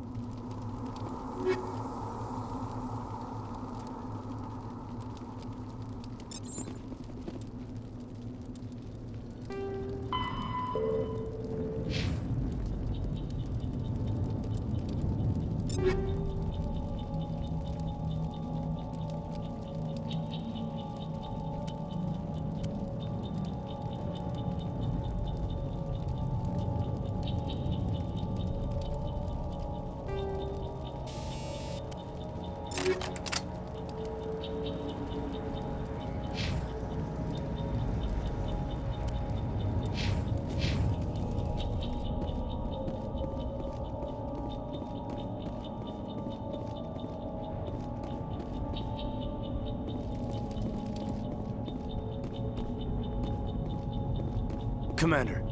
Commander,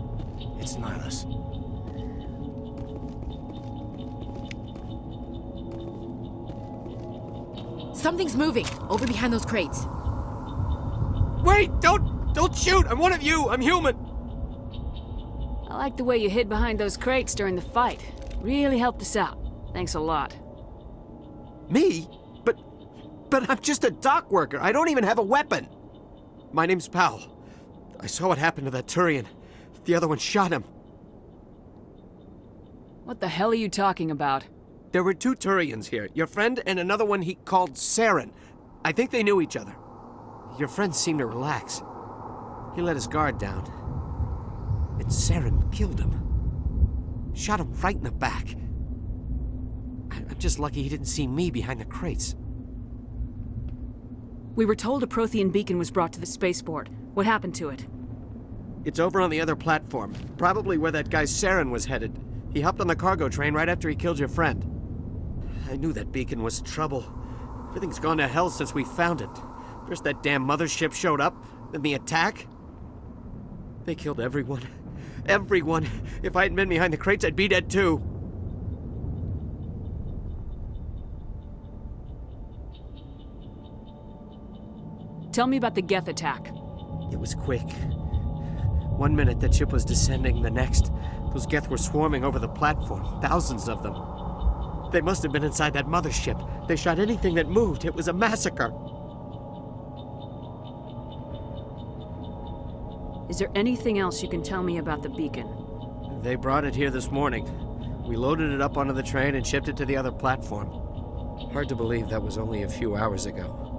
it's Nihilus. Something's moving, over behind those crates. Wait! Don't shoot! I'm one of you! I'm human! I like the way you hid behind those crates during the fight. Really helped us out. Thanks a lot. Me? But I'm just a dock worker. I don't even have a weapon. My name's Powell. I saw what happened to that Turian. The other one shot him. What the hell are you talking about? There were 2 Turians here. Your friend and another one he called Saren. I think they knew each other. Your friend seemed to relax. He let his guard down. And Saren killed him. Shot him right in the back. I'm just lucky he didn't see me behind the crates. We were told a Prothean beacon was brought to the spaceport. What happened to it? It's over on the other platform. Probably where that guy Saren was headed. He hopped on the cargo train right after he killed your friend. I knew that beacon was trouble. Everything's gone to hell since we found it. First that damn mothership showed up, then the attack. They killed everyone. Everyone. If I hadn't been behind the crates, I'd be dead too. Tell me about the Geth attack. It was quick. 1 minute the ship was descending, the next, those Geth were swarming over the platform, thousands of them. They must have been inside that mothership. They shot anything that moved. It was a massacre. Is there anything else you can tell me about the beacon? They brought it here this morning. We loaded it up onto the train and shipped it to the other platform. Hard to believe that was only a few hours ago.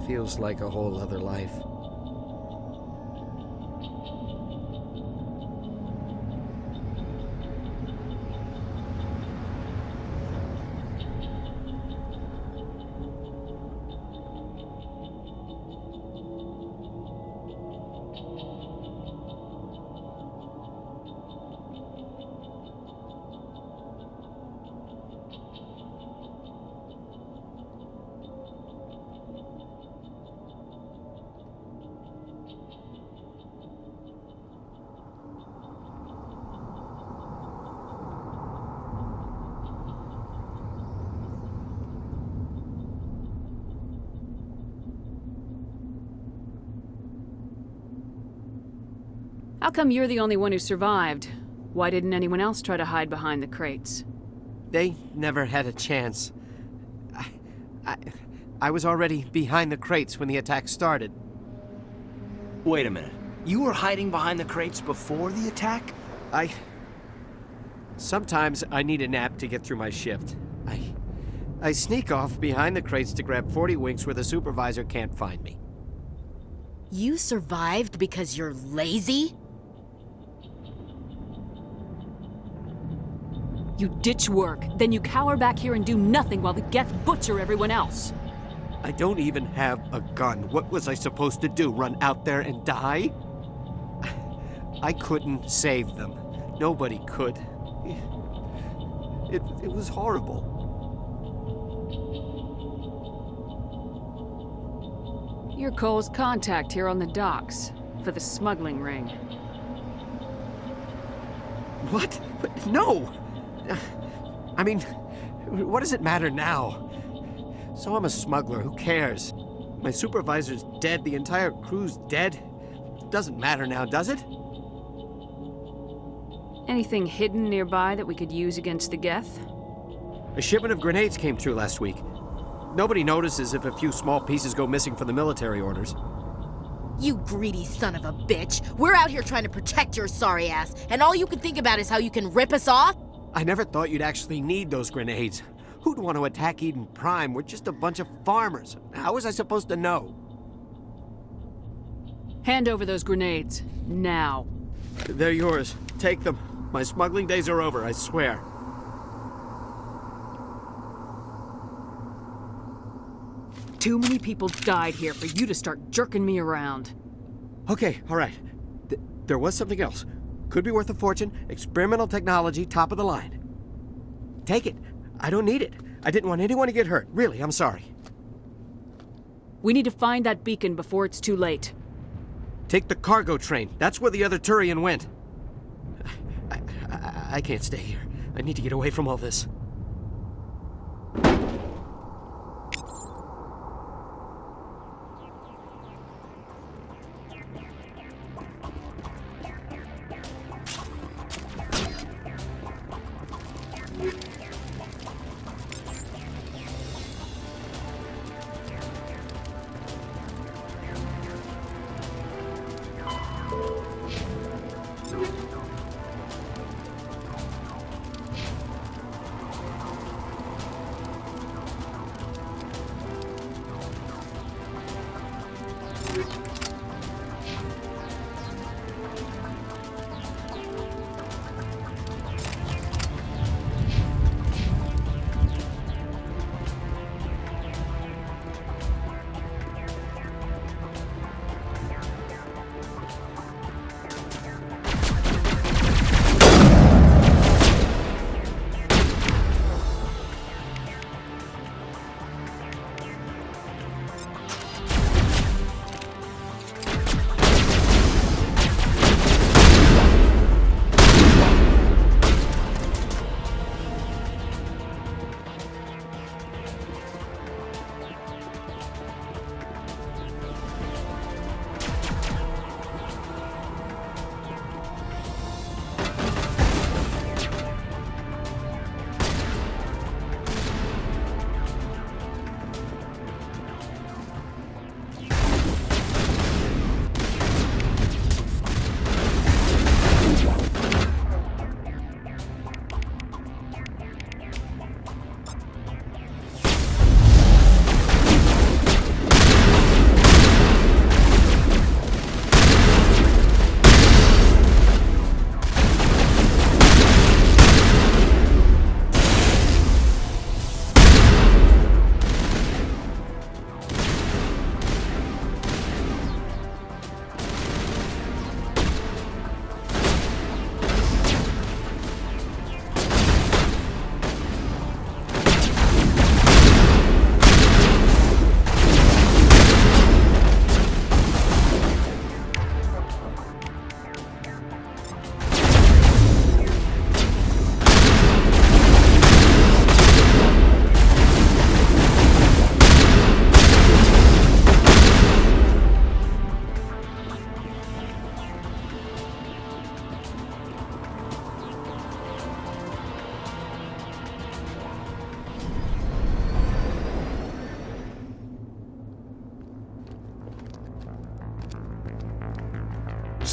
Feels like a whole other life. How come you're the only one who survived? Why didn't anyone else try to hide behind the crates? They never had a chance. I was already behind the crates when the attack started. Wait a minute. You were hiding behind the crates before the attack? Sometimes I need a nap to get through my shift. I sneak off behind the crates to grab 40 winks where the supervisor can't find me. You survived because you're lazy? You ditch work, then you cower back here and do nothing while the Geth butcher everyone else. I don't even have a gun. What was I supposed to do? Run out there and die? I couldn't save them. Nobody could. It was horrible. You're Cole's contact here on the docks for the smuggling ring. What? No! I mean, what does it matter now? So I'm a smuggler, who cares? My supervisor's dead, the entire crew's dead. It doesn't matter now, does it? Anything hidden nearby that we could use against the Geth? A shipment of grenades came through last week. Nobody notices if a few small pieces go missing from the military orders. You greedy son of a bitch. We're out here trying to protect your sorry ass, and all you can think about is how you can rip us off? I never thought you'd actually need those grenades. Who'd want to attack Eden Prime? We're just a bunch of farmers. How was I supposed to know? Hand over those grenades, now. They're yours. Take them. My smuggling days are over, I swear. Too many people died here for you to start jerking me around. Okay, all right. There was something else. Could be worth a fortune. Experimental technology, top of the line. Take it. I don't need it. I didn't want anyone to get hurt. Really, I'm sorry. We need to find that beacon before it's too late. Take the cargo train. That's where the other Turian went. I can't stay here. I need to get away from all this.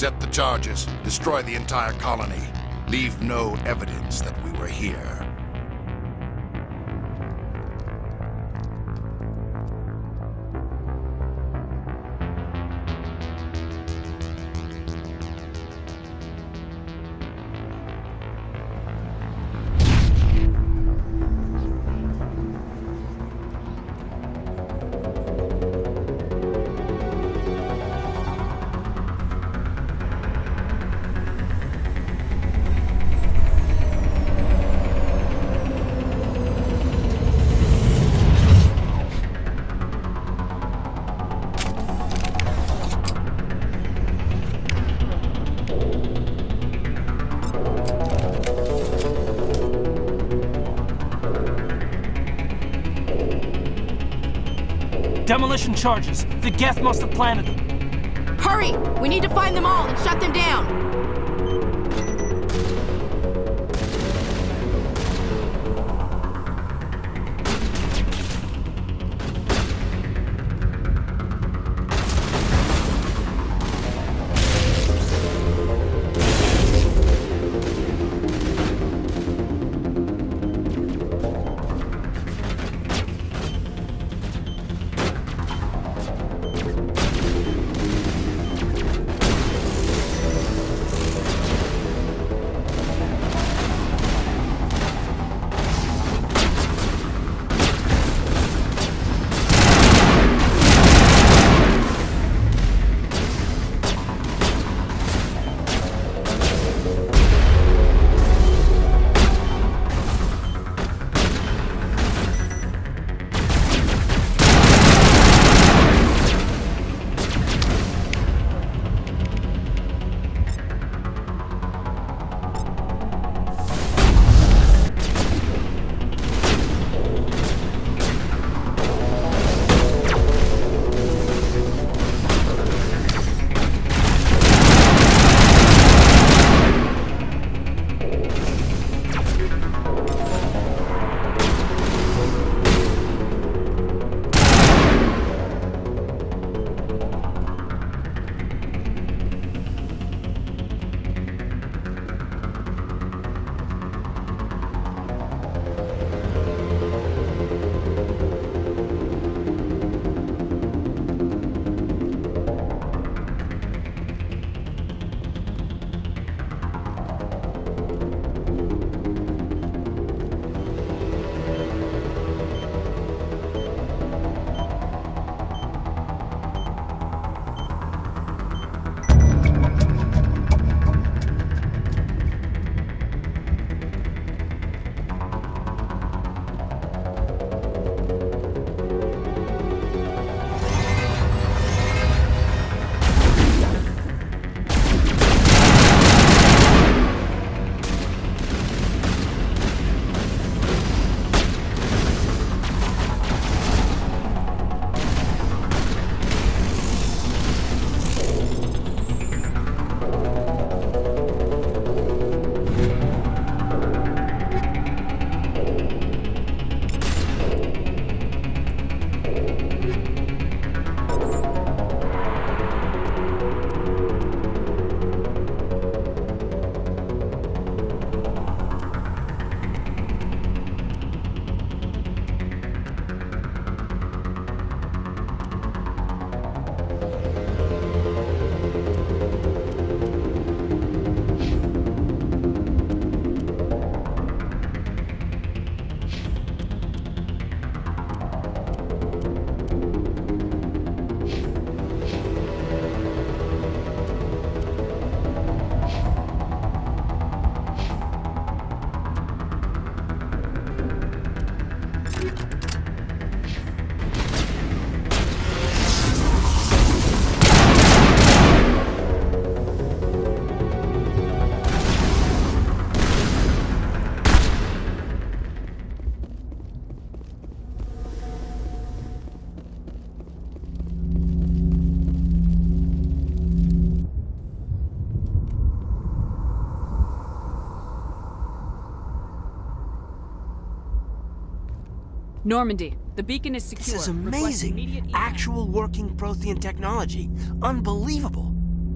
Accept the charges. Destroy the entire colony. Leave no evidence that we were here. Demolition charges. The Geth must have planted them. Hurry! We need to find them all and shut them down! Normandy, the beacon is secure. This is amazing. Actual working Prothean technology. Unbelievable.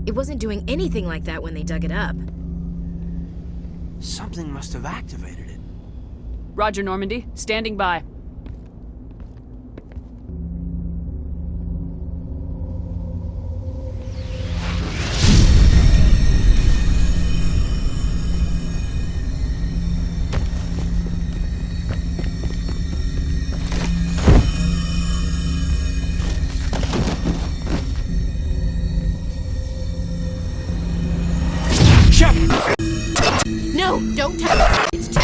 It wasn't doing anything like that when they dug it up. Something must have activated it. Roger, Normandy. Standing by. No, don't touch it. It's too...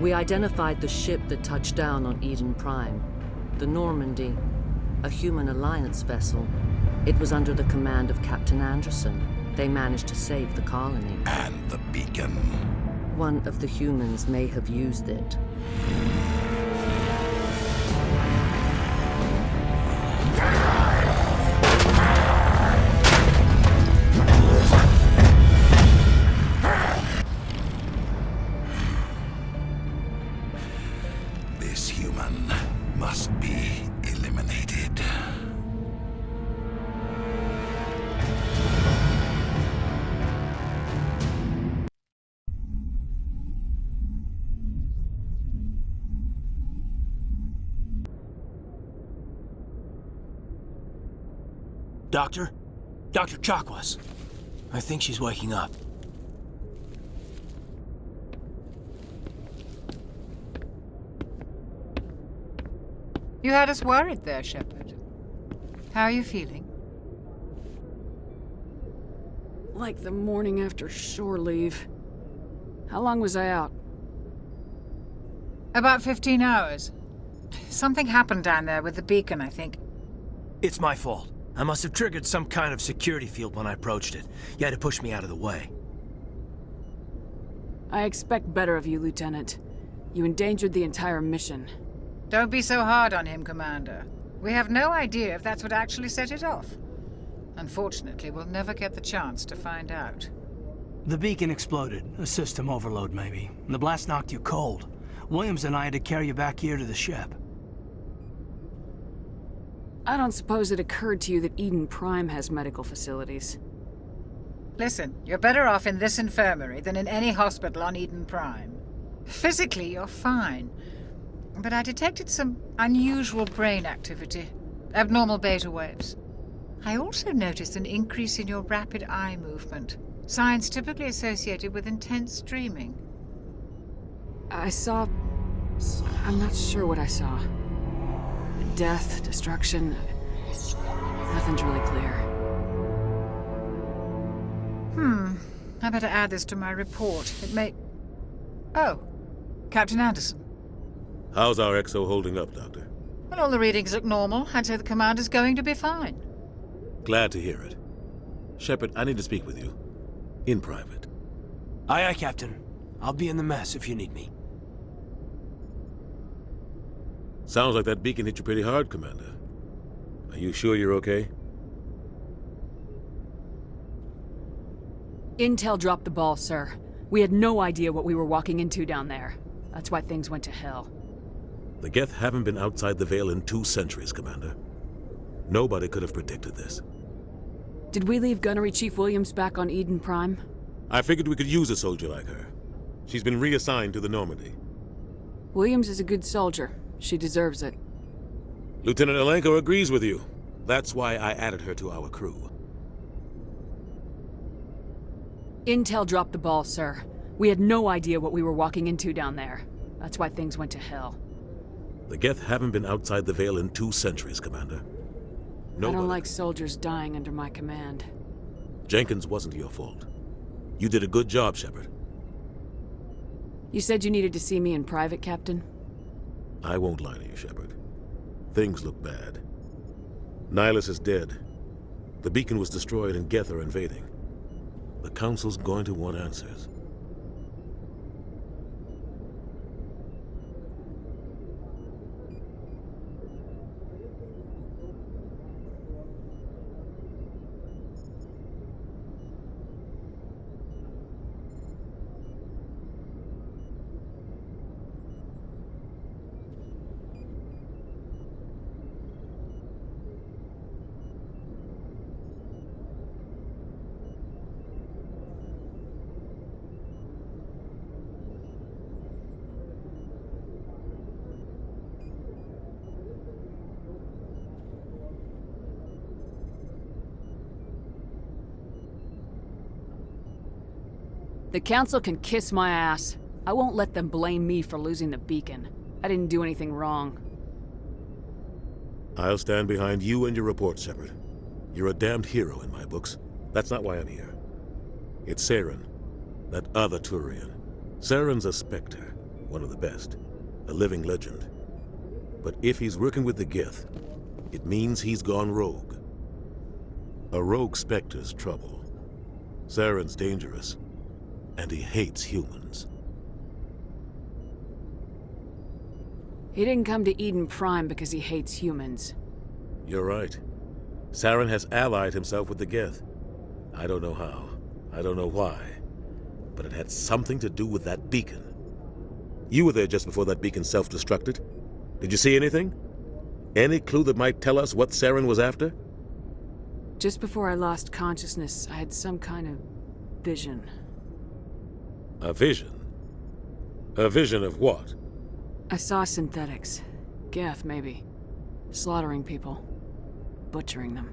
We identified the ship that touched down on Eden Prime. The Normandy, a human alliance vessel. It was under the command of Captain Anderson. They managed to save the colony. And the beacon. One of the humans may have used it. This human must be eliminated. Doctor? Dr. Chakwas. I think she's waking up. You had us worried there, Shepard. How are you feeling? Like the morning after shore leave. How long was I out? About 15 hours. Something happened down there with the beacon, I think. It's my fault. I must have triggered some kind of security field when I approached it. You had to push me out of the way. I expect better of you, Lieutenant. You endangered the entire mission. Don't be so hard on him, Commander. We have no idea if that's what actually set it off. Unfortunately, we'll never get the chance to find out. The beacon exploded. A system overload, maybe. The blast knocked you cold. Williams and I had to carry you back here to the ship. I don't suppose it occurred to you that Eden Prime has medical facilities. Listen, you're better off in this infirmary than in any hospital on Eden Prime. Physically, you're fine. But I detected some unusual brain activity. Abnormal beta waves. I also noticed an increase in your rapid eye movement. Signs typically associated with intense dreaming. I saw... I'm not sure what I saw. Death, destruction... Nothing's really clear. I better add this to my report. It may... Oh, Captain Anderson. How's our XO holding up, Doctor? Well, all the readings look normal. I'd say the commander's going to be fine. Glad to hear it. Shepard, I need to speak with you. In private. Aye, aye, Captain. I'll be in the mess if you need me. Sounds like that beacon hit you pretty hard, Commander. Are you sure you're okay? Intel dropped the ball, sir. We had no idea what we were walking into down there. That's why things went to hell. The Geth haven't been outside the Veil in 2 centuries, Commander. Nobody could have predicted this. Did we leave Gunnery Chief Williams back on Eden Prime? I figured we could use a soldier like her. She's been reassigned to the Normandy. Williams is a good soldier. She deserves it. Lieutenant Alenko agrees with you. That's why I added her to our crew. Intel dropped the ball, sir. We had no idea what we were walking into down there. That's why things went to hell. The Geth haven't been outside the Veil in 2 centuries, Commander. I don't like soldiers dying under my command. Jenkins wasn't your fault. You did a good job, Shepard. You said you needed to see me in private, Captain? I won't lie to you, Shepard. Things look bad. Nihilus is dead. The beacon was destroyed and Geth are invading. The Council's going to want answers. The Council can kiss my ass. I won't let them blame me for losing the beacon. I didn't do anything wrong. I'll stand behind you and your report, Shepard. You're a damned hero in my books. That's not why I'm here. It's Saren, that other Turian. Saren's a Spectre, one of the best, a living legend. But if he's working with the Geth, it means he's gone rogue. A rogue Spectre's trouble. Saren's dangerous, and he hates humans. He didn't come to Eden Prime because he hates humans. You're right. Saren has allied himself with the Geth. I don't know how. I don't know why. But it had something to do with that beacon. You were there just before that beacon self-destructed. Did you see anything? Any clue that might tell us what Saren was after? Just before I lost consciousness, I had some kind of vision. A vision? A vision of what? I saw synthetics. Geth, maybe. Slaughtering people. Butchering them.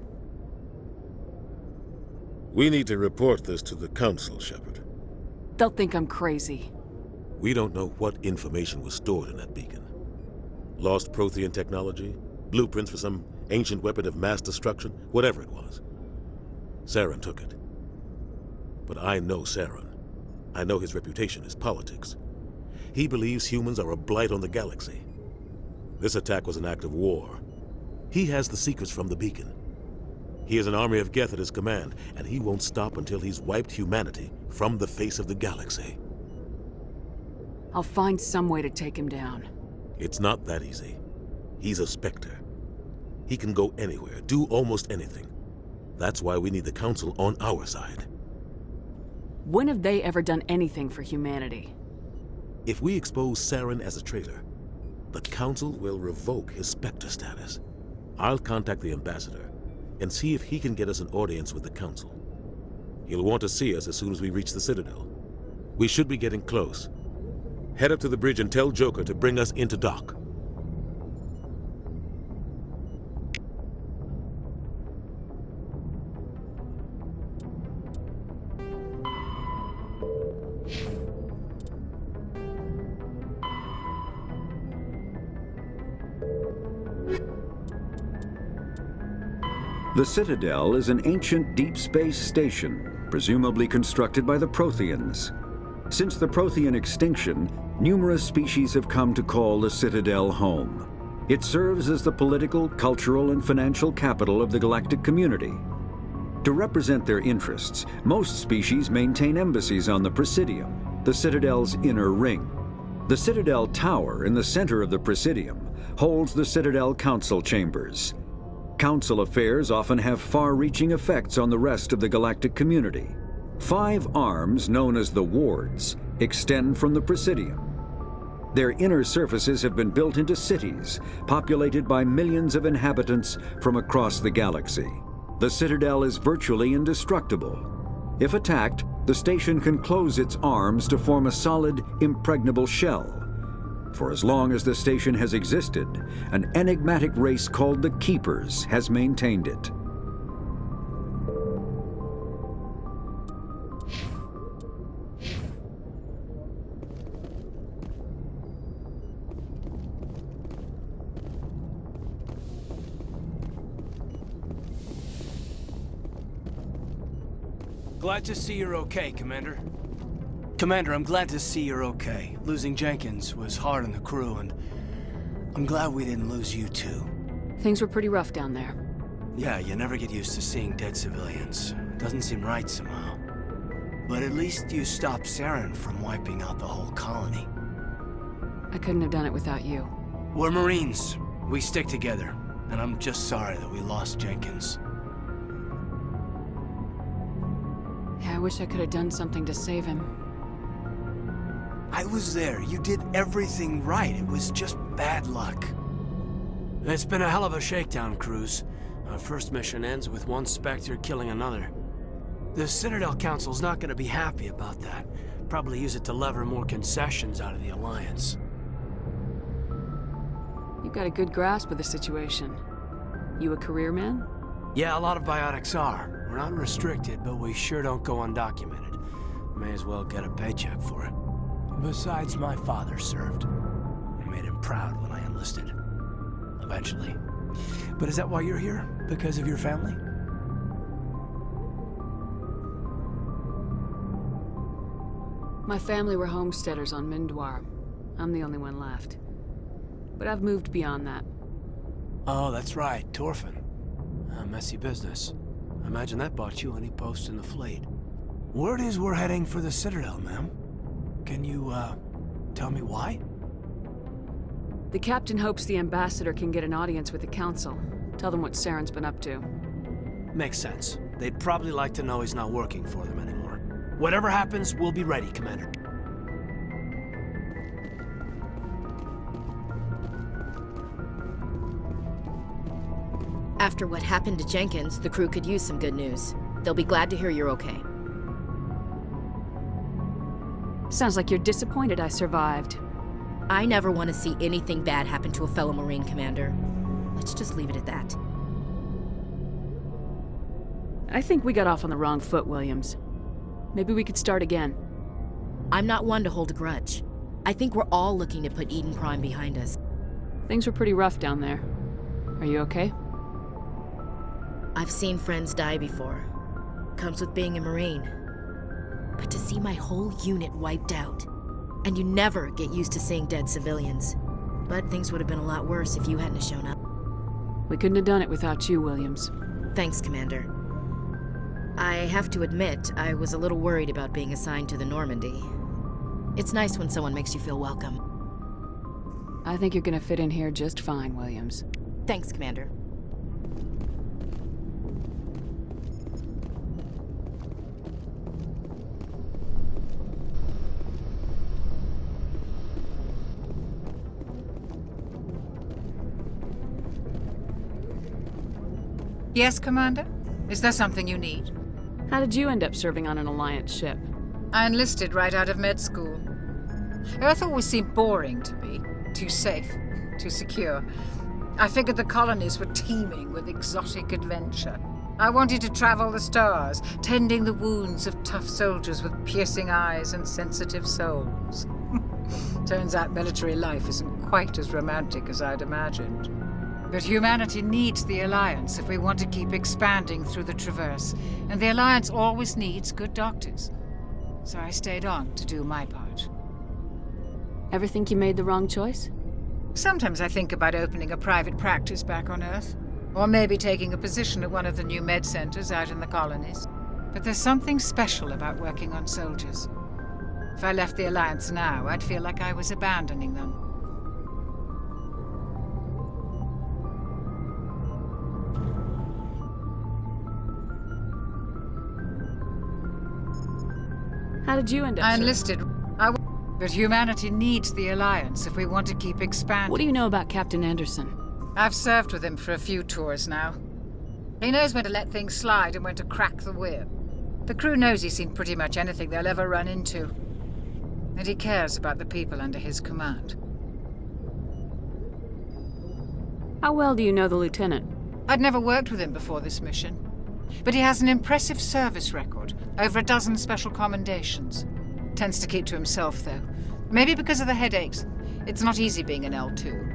We need to report this to the Council, Shepard. They'll think I'm crazy. We don't know what information was stored in that beacon. Lost Prothean Technology? Blueprints for some ancient weapon of mass destruction? Whatever it was. Saren took it. But I know Saren. I know his reputation is politics. He believes humans are a blight on the galaxy. This attack was an act of war. He has the secrets from the beacon. He has an army of Geth at his command, and he won't stop until he's wiped humanity from the face of the galaxy. I'll find some way to take him down. It's not that easy. He's a Spectre. He can go anywhere, do almost anything. That's why we need the Council on our side. When have they ever done anything for humanity? If we expose Saren as a traitor, the Council will revoke his Spectre status. I'll contact the Ambassador and see if he can get us an audience with the Council. He'll want to see us as soon as we reach the Citadel. We should be getting close. Head up to the bridge and tell Joker to bring us into dock. The Citadel is an ancient deep space station, presumably constructed by the Protheans. Since the Prothean extinction, numerous species have come to call the Citadel home. It serves as the political, cultural, and financial capital of the galactic community. To represent their interests, most species maintain embassies on the Presidium, the Citadel's inner ring. The Citadel Tower in the center of the Presidium holds the Citadel Council chambers. Council affairs often have far-reaching effects on the rest of the galactic community. 5 arms, known as the Wards, extend from the Presidium. Their inner surfaces have been built into cities, populated by millions of inhabitants from across the galaxy. The Citadel is virtually indestructible. If attacked, the station can close its arms to form a solid, impregnable shell. For as long as the station has existed, an enigmatic race called the Keepers has maintained it. Glad to see you're okay, Commander. Commander, I'm glad to see you're okay. Losing Jenkins was hard on the crew, and I'm glad we didn't lose you too. Things were pretty rough down there. Yeah, you never get used to seeing dead civilians. Doesn't seem right somehow. But at least you stopped Saren from wiping out the whole colony. I couldn't have done it without you. We're Marines. We stick together. And I'm just sorry that we lost Jenkins. Yeah, I wish I could have done something to save him. I was there. You did everything right. It was just bad luck. It's been a hell of a shakedown, Cruz. Our first mission ends with one Spectre killing another. The Citadel Council's not going to be happy about that. Probably use it to lever more concessions out of the Alliance. You've got a good grasp of the situation. You a career man? Yeah, a lot of biotics are. We're not restricted, but we sure don't go undocumented. May as well get a paycheck for it. Besides, my father served. I made him proud when I enlisted. Eventually. But is that why you're here? Because of your family? My family were homesteaders on Mindwar. I'm the only one left. But I've moved beyond that. Oh, that's right, Torfin. A messy business. I imagine that bought you any post in the fleet. Word is we're heading for the Citadel, ma'am. Can you, tell me why? The captain hopes the ambassador can get an audience with the council. Tell them what Saren's been up to. Makes sense. They'd probably like to know he's not working for them anymore. Whatever happens, we'll be ready, Commander. After what happened to Jenkins, the crew could use some good news. They'll be glad to hear you're okay. Sounds like you're disappointed I survived. I never want to see anything bad happen to a fellow Marine, Commander. Let's just leave it at that. I think we got off on the wrong foot, Williams. Maybe we could start again. I'm not one to hold a grudge. I think we're all looking to put Eden Prime behind us. Things were pretty rough down there. Are you okay? I've seen friends die before. Comes with being a Marine. But to see my whole unit wiped out, and you never get used to seeing dead civilians. But things would have been a lot worse if you hadn't shown up. We couldn't have done it without you, Williams. Thanks, Commander. I have to admit, I was a little worried about being assigned to the Normandy. It's nice when someone makes you feel welcome. I think you're gonna fit in here just fine, Williams. Thanks, Commander. Yes, Commander? Is there something you need? How did you end up serving on an Alliance ship? I enlisted right out of med school. Earth always seemed boring to me. Too safe, too secure. I figured the colonies were teeming with exotic adventure. I wanted to travel the stars, tending the wounds of tough soldiers with piercing eyes and sensitive souls. Turns out military life isn't quite as romantic as I'd imagined. But humanity needs the Alliance if we want to keep expanding through the Traverse, and the Alliance always needs good doctors. So I stayed on to do my part. Ever think you made the wrong choice? Sometimes I think about opening a private practice back on Earth, or maybe taking a position at one of the new med centers out in the colonies. But there's something special about working on soldiers. If I left the Alliance now, I'd feel like I was abandoning them. How did you end up? I enlisted. But humanity needs the Alliance if we want to keep expanding. What do you know about Captain Anderson? I've served with him for a few tours now. He knows when to let things slide and when to crack the whip. The crew knows he's seen pretty much anything they'll ever run into. And he cares about the people under his command. How well do you know the lieutenant? I'd never worked with him before this mission. But he has an impressive service record, over a dozen special commendations. Tends to keep to himself, though. Maybe because of the headaches. It's not easy being an L2.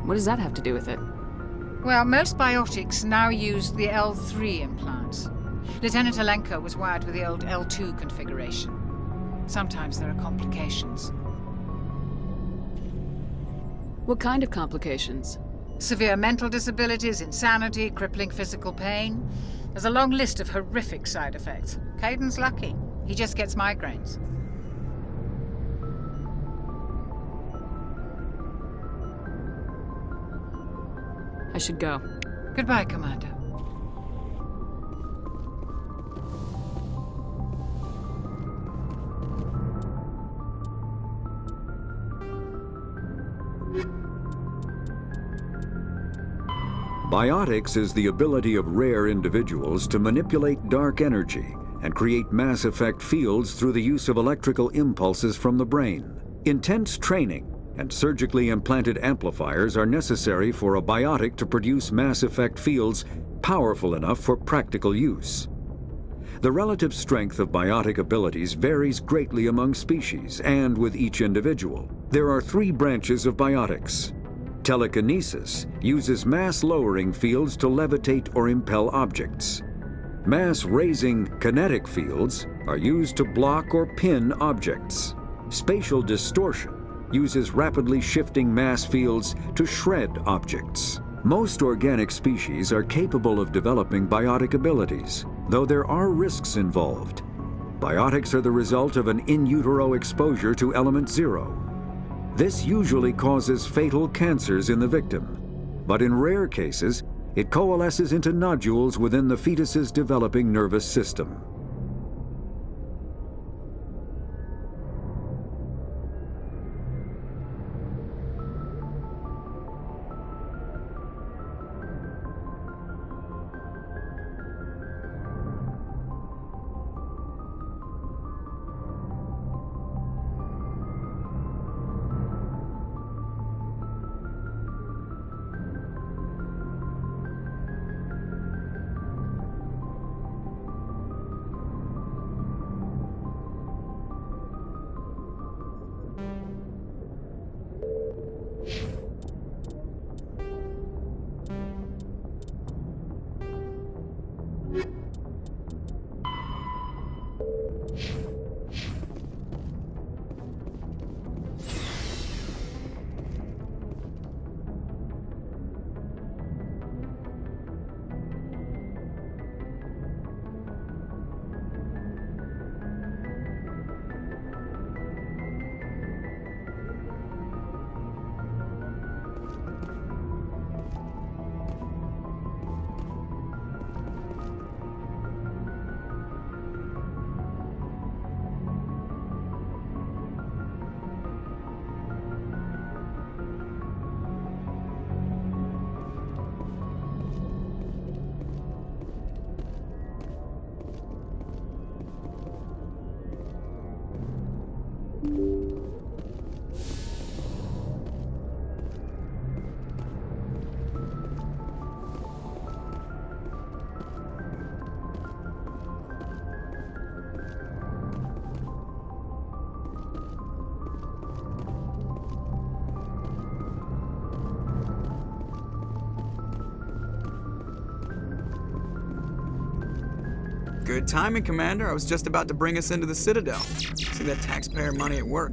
What does that have to do with it? Well, most biotics now use the L3 implants. Lieutenant Alenko was wired with the old L2 configuration. Sometimes there are complications. What kind of complications? Severe mental disabilities, insanity, crippling physical pain. There's a long list of horrific side effects. Caden's lucky. He just gets migraines. I should go. Goodbye, Commander. Biotics is the ability of rare individuals to manipulate dark energy and create mass effect fields through the use of electrical impulses from the brain. Intense training and surgically implanted amplifiers are necessary for a biotic to produce mass effect fields powerful enough for practical use. The relative strength of biotic abilities varies greatly among species and with each individual. There are 3 branches of biotics. Telekinesis uses mass-lowering fields to levitate or impel objects. Mass-raising kinetic fields are used to block or pin objects. Spatial distortion uses rapidly shifting mass fields to shred objects. Most organic species are capable of developing biotic abilities, though there are risks involved. Biotics are the result of an in utero exposure to element 0. This usually causes fatal cancers in the victim, but in rare cases, it coalesces into nodules within the fetus's developing nervous system. Good timing, Commander. I was just about to bring us into the Citadel. See that taxpayer money at work.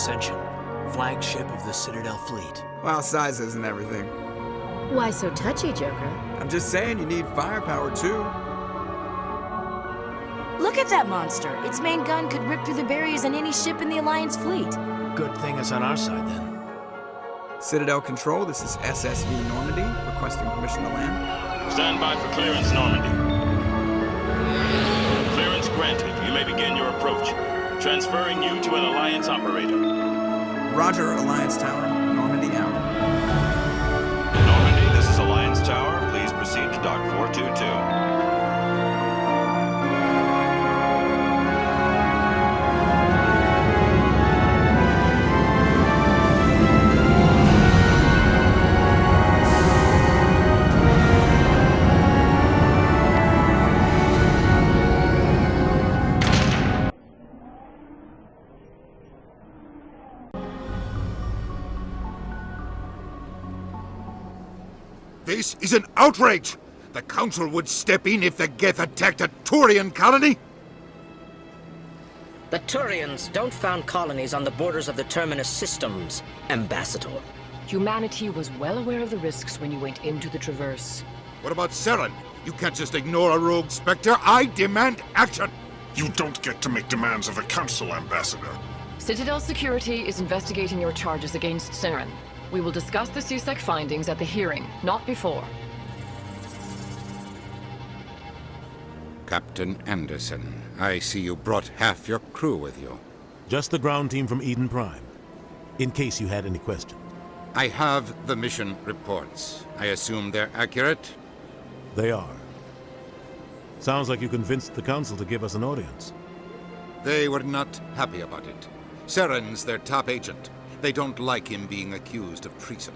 Ascension Flagship of the Citadel fleet. Well, size isn't everything. Why so touchy, Joker? I'm just saying you need firepower, too. Look at that monster. Its main gun could rip through the barriers in any ship in the Alliance fleet. Good thing it's on our side, then. Citadel Control, this is SSV Normandy, requesting permission to land. Stand by for clearance, Normandy. Clearance granted. You may begin your approach. Transferring you to an Alliance operator. Roger, Alliance Tower. Normandy out. This is an outrage! The Council would step in if the Geth attacked a Turian colony? The Turians don't found colonies on the borders of the Terminus systems, Ambassador. Humanity was well aware of the risks when you went into the Traverse. What about Saren? You can't just ignore a rogue Spectre. I demand action! You don't get to make demands of the Council, Ambassador. Citadel Security is investigating your charges against Saren. We will discuss the CSEC findings at the hearing, not before. Captain Anderson, I see you brought half your crew with you. Just the ground team from Eden Prime, in case you had any questions. I have the mission reports. I assume they're accurate? They are. Sounds like you convinced the Council to give us an audience. They were not happy about it. Saren's their top agent. They don't like him being accused of treason.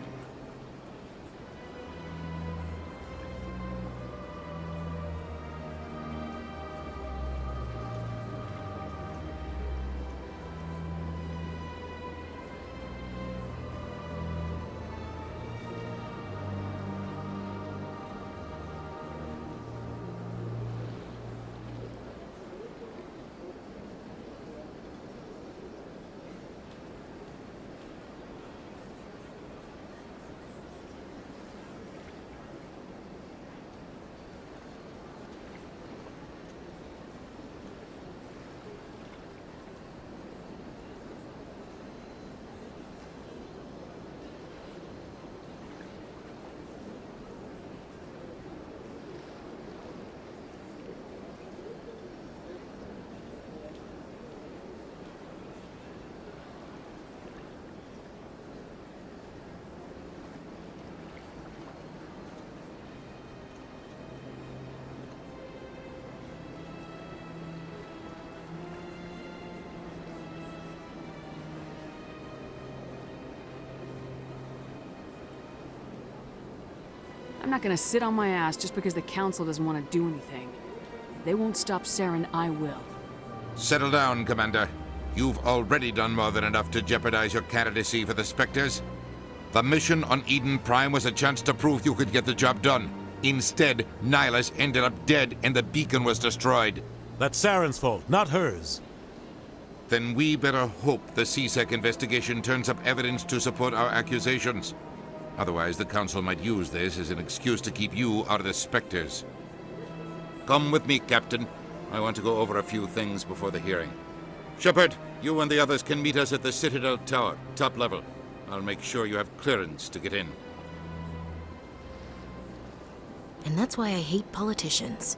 I'm not gonna sit on my ass just because the Council doesn't want to do anything. If they won't stop Saren, I will. Settle down, Commander. You've already done more than enough to jeopardize your candidacy for the Spectres. The mission on Eden Prime was a chance to prove you could get the job done. Instead, Nihilus ended up dead and the beacon was destroyed. That's Saren's fault, not hers. Then we better hope the CSEC investigation turns up evidence to support our accusations. Otherwise, the Council might use this as an excuse to keep you out of the Spectres. Come with me, Captain. I want to go over a few things before the hearing. Shepard, you and the others can meet us at the Citadel Tower, top level. I'll make sure you have clearance to get in. And that's why I hate politicians.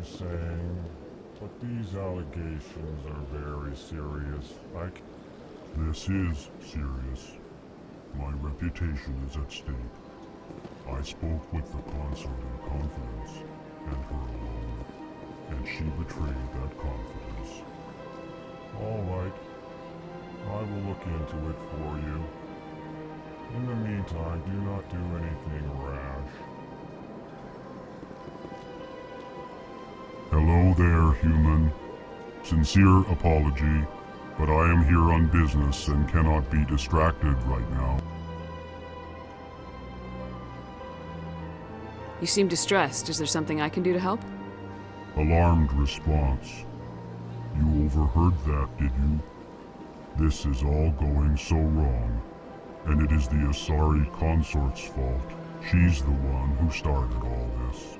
saying, but these allegations are very serious. This is serious. My reputation is at stake. I spoke with the consort in confidence, and her alone, and she betrayed that confidence. All right. I will look into it for you. In the meantime, do not do anything rash. Hello there, human. Sincere apology, but I am here on business and cannot be distracted right now. You seem distressed. Is there something I can do to help? Alarmed response. You overheard that, did you? This is all going so wrong, and it is the Asari consort's fault. She's the one who started all this.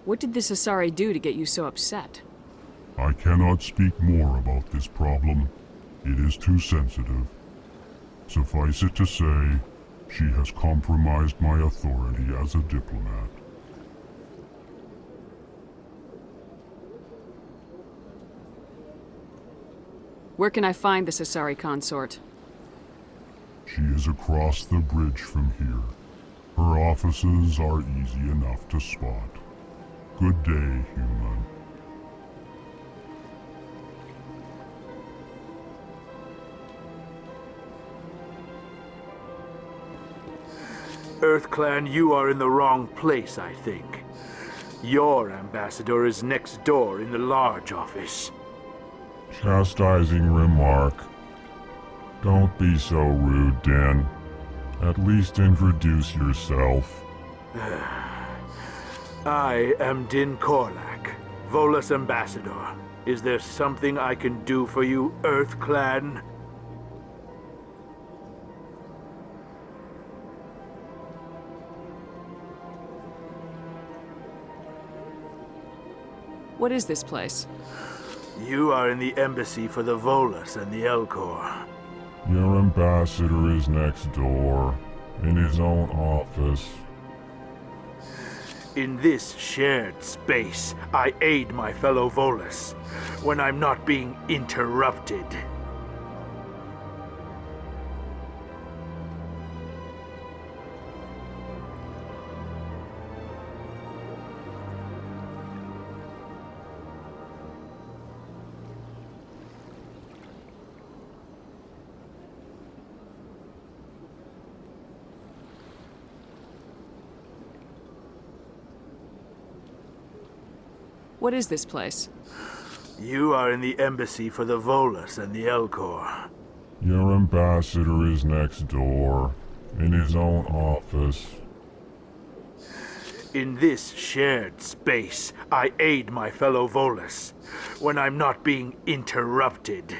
What did this Asari do to get you so upset? I cannot speak more about this problem. It is too sensitive. Suffice it to say, she has compromised my authority as a diplomat. Where can I find this Asari consort? She is across the bridge from here. Her offices are easy enough to spot. Good day, human. EarthClan, you are in the wrong place, I think. Your ambassador is next door in the large office. Chastising remark. Don't be so rude, Den. At least introduce yourself. I am Din Korlak, Volus ambassador. Is there something I can do for you, EarthClan? What is this place? You are in the embassy for the Volus and the Elcor. Your ambassador is next door, in his own office. In this shared space, I aid my fellow Volus when I'm not being interrupted. What is this place? You are in the embassy for the Volus and the Elcor. Your ambassador is next door, in his own office. In this shared space, I aid my fellow Volus when I'm not being interrupted.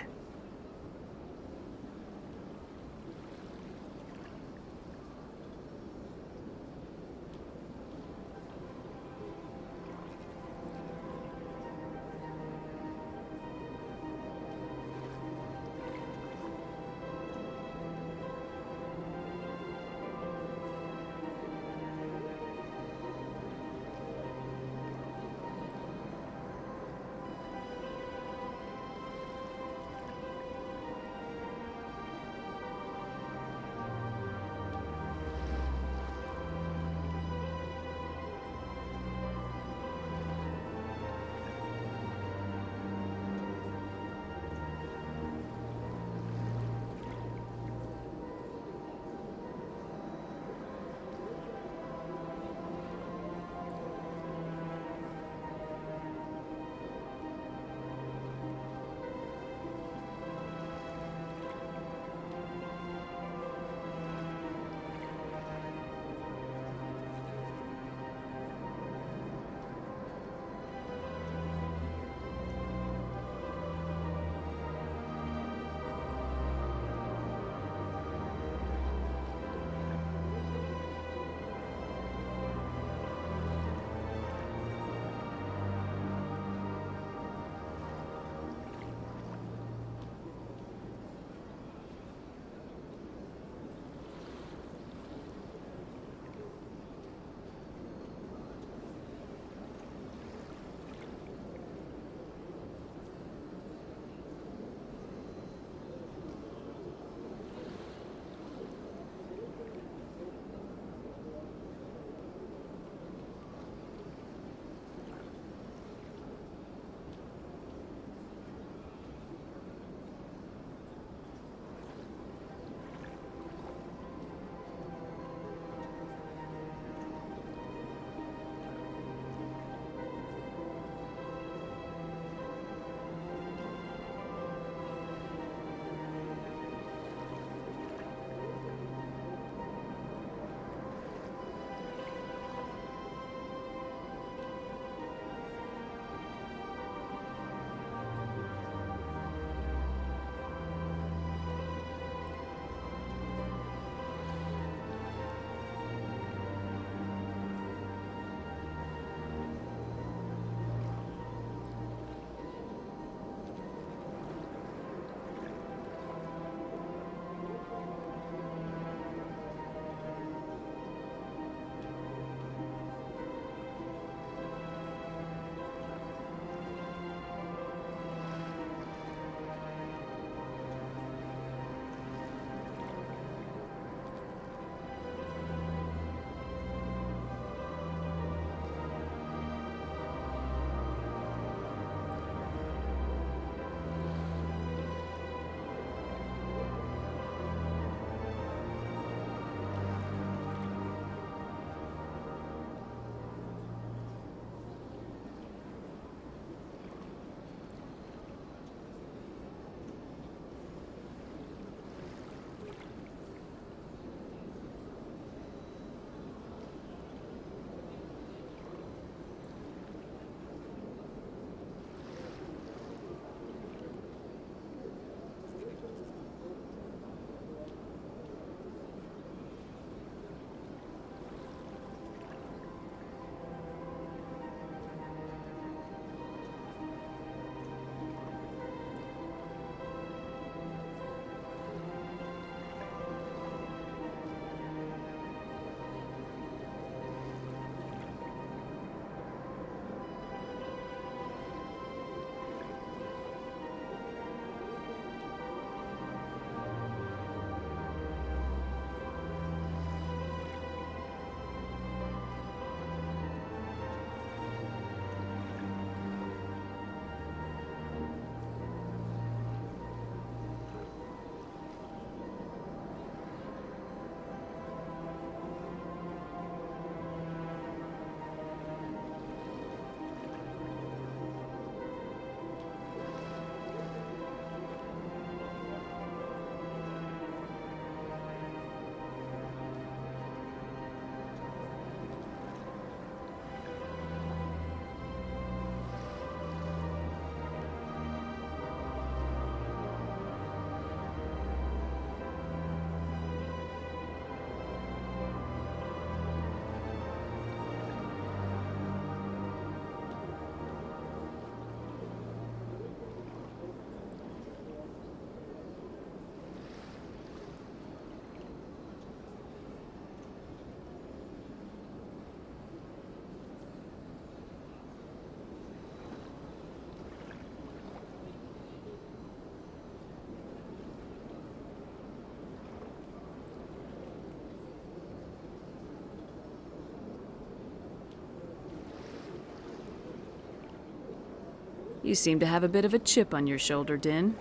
You seem to have a bit of a chip on your shoulder, Din.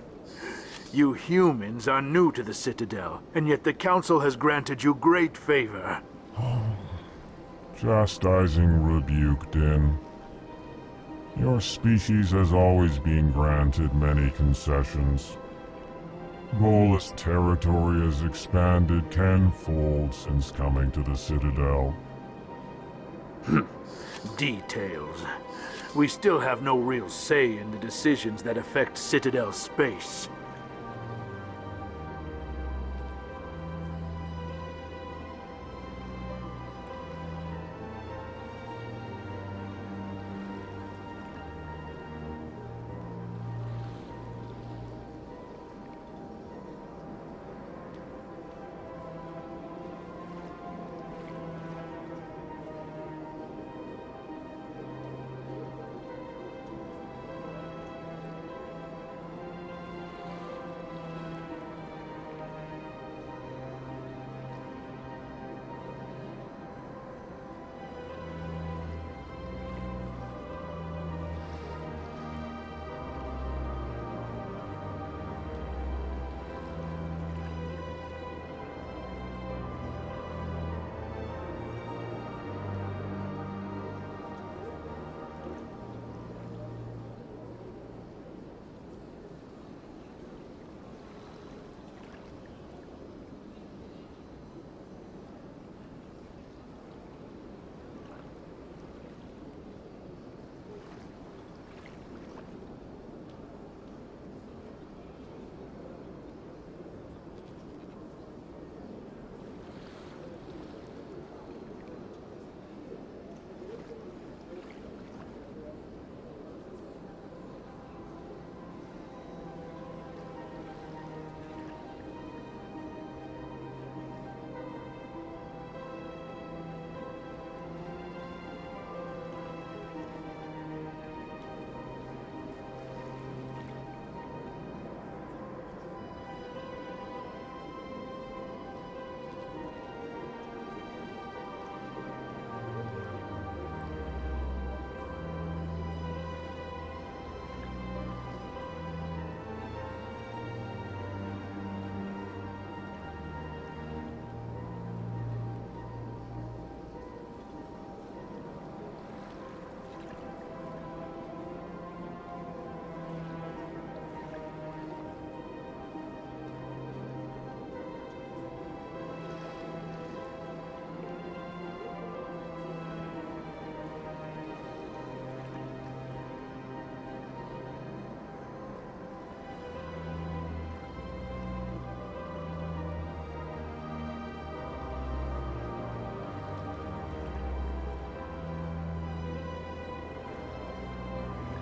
You humans are new to the Citadel, and yet the Council has granted you great favor. Chastising rebuke, Din. Your species has always been granted many concessions. Volus territory has expanded tenfold since coming to the Citadel. Details. We still have no real say in the decisions that affect Citadel space.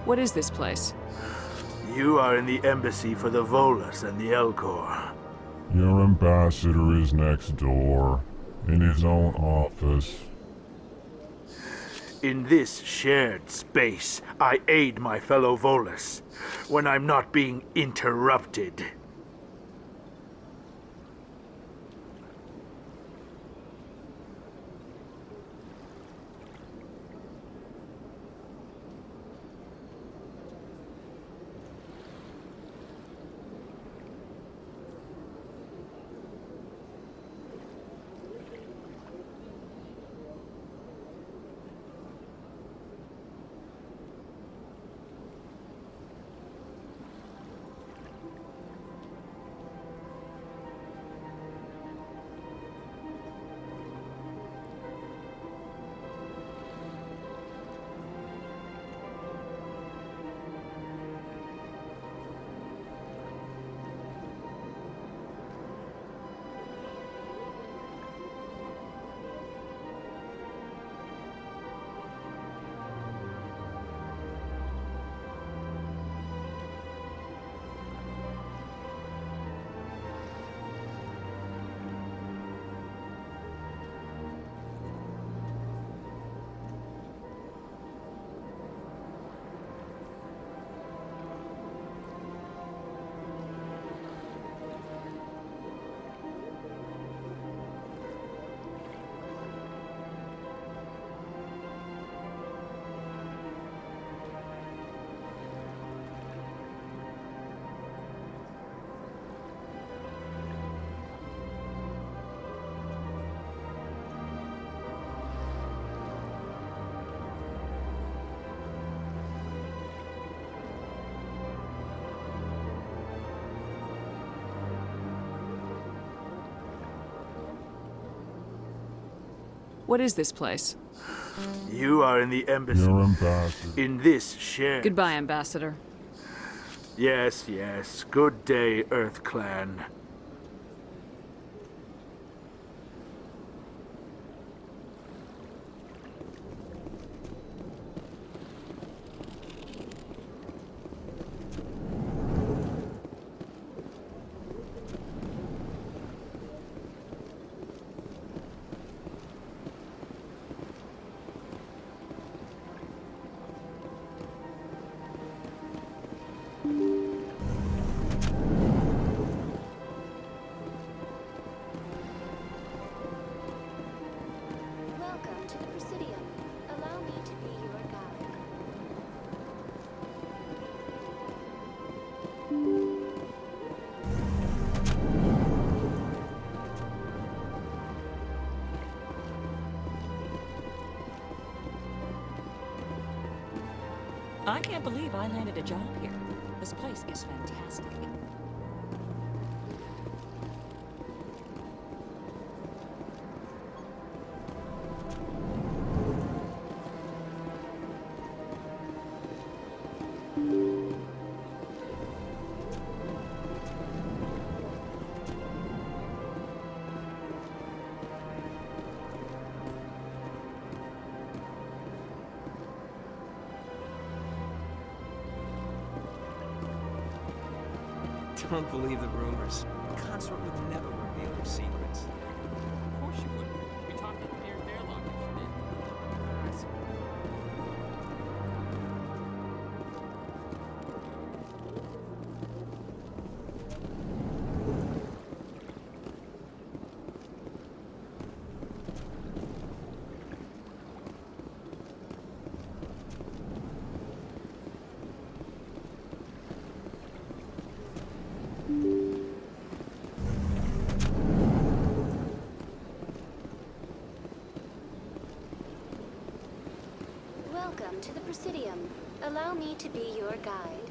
What is this place? You are in the embassy for the Volus and the Elcor. Your ambassador is next door, in his own office. In this shared space, I aid my fellow Volus when I'm not being interrupted. What is this place? You are in the embassy. Your ambassador. In this shed. Goodbye, Ambassador. Yes, yes. Good day, Earth Clan. Welcome to the Presidium. Allow me to be your guide. I can't believe I landed a job here. This place is fantastic. Don't believe the rumors. The consort would never reveal her secrets. Of course you wouldn't. We talked to the airlock if you did. Welcome to the Presidium. Allow me to be your guide.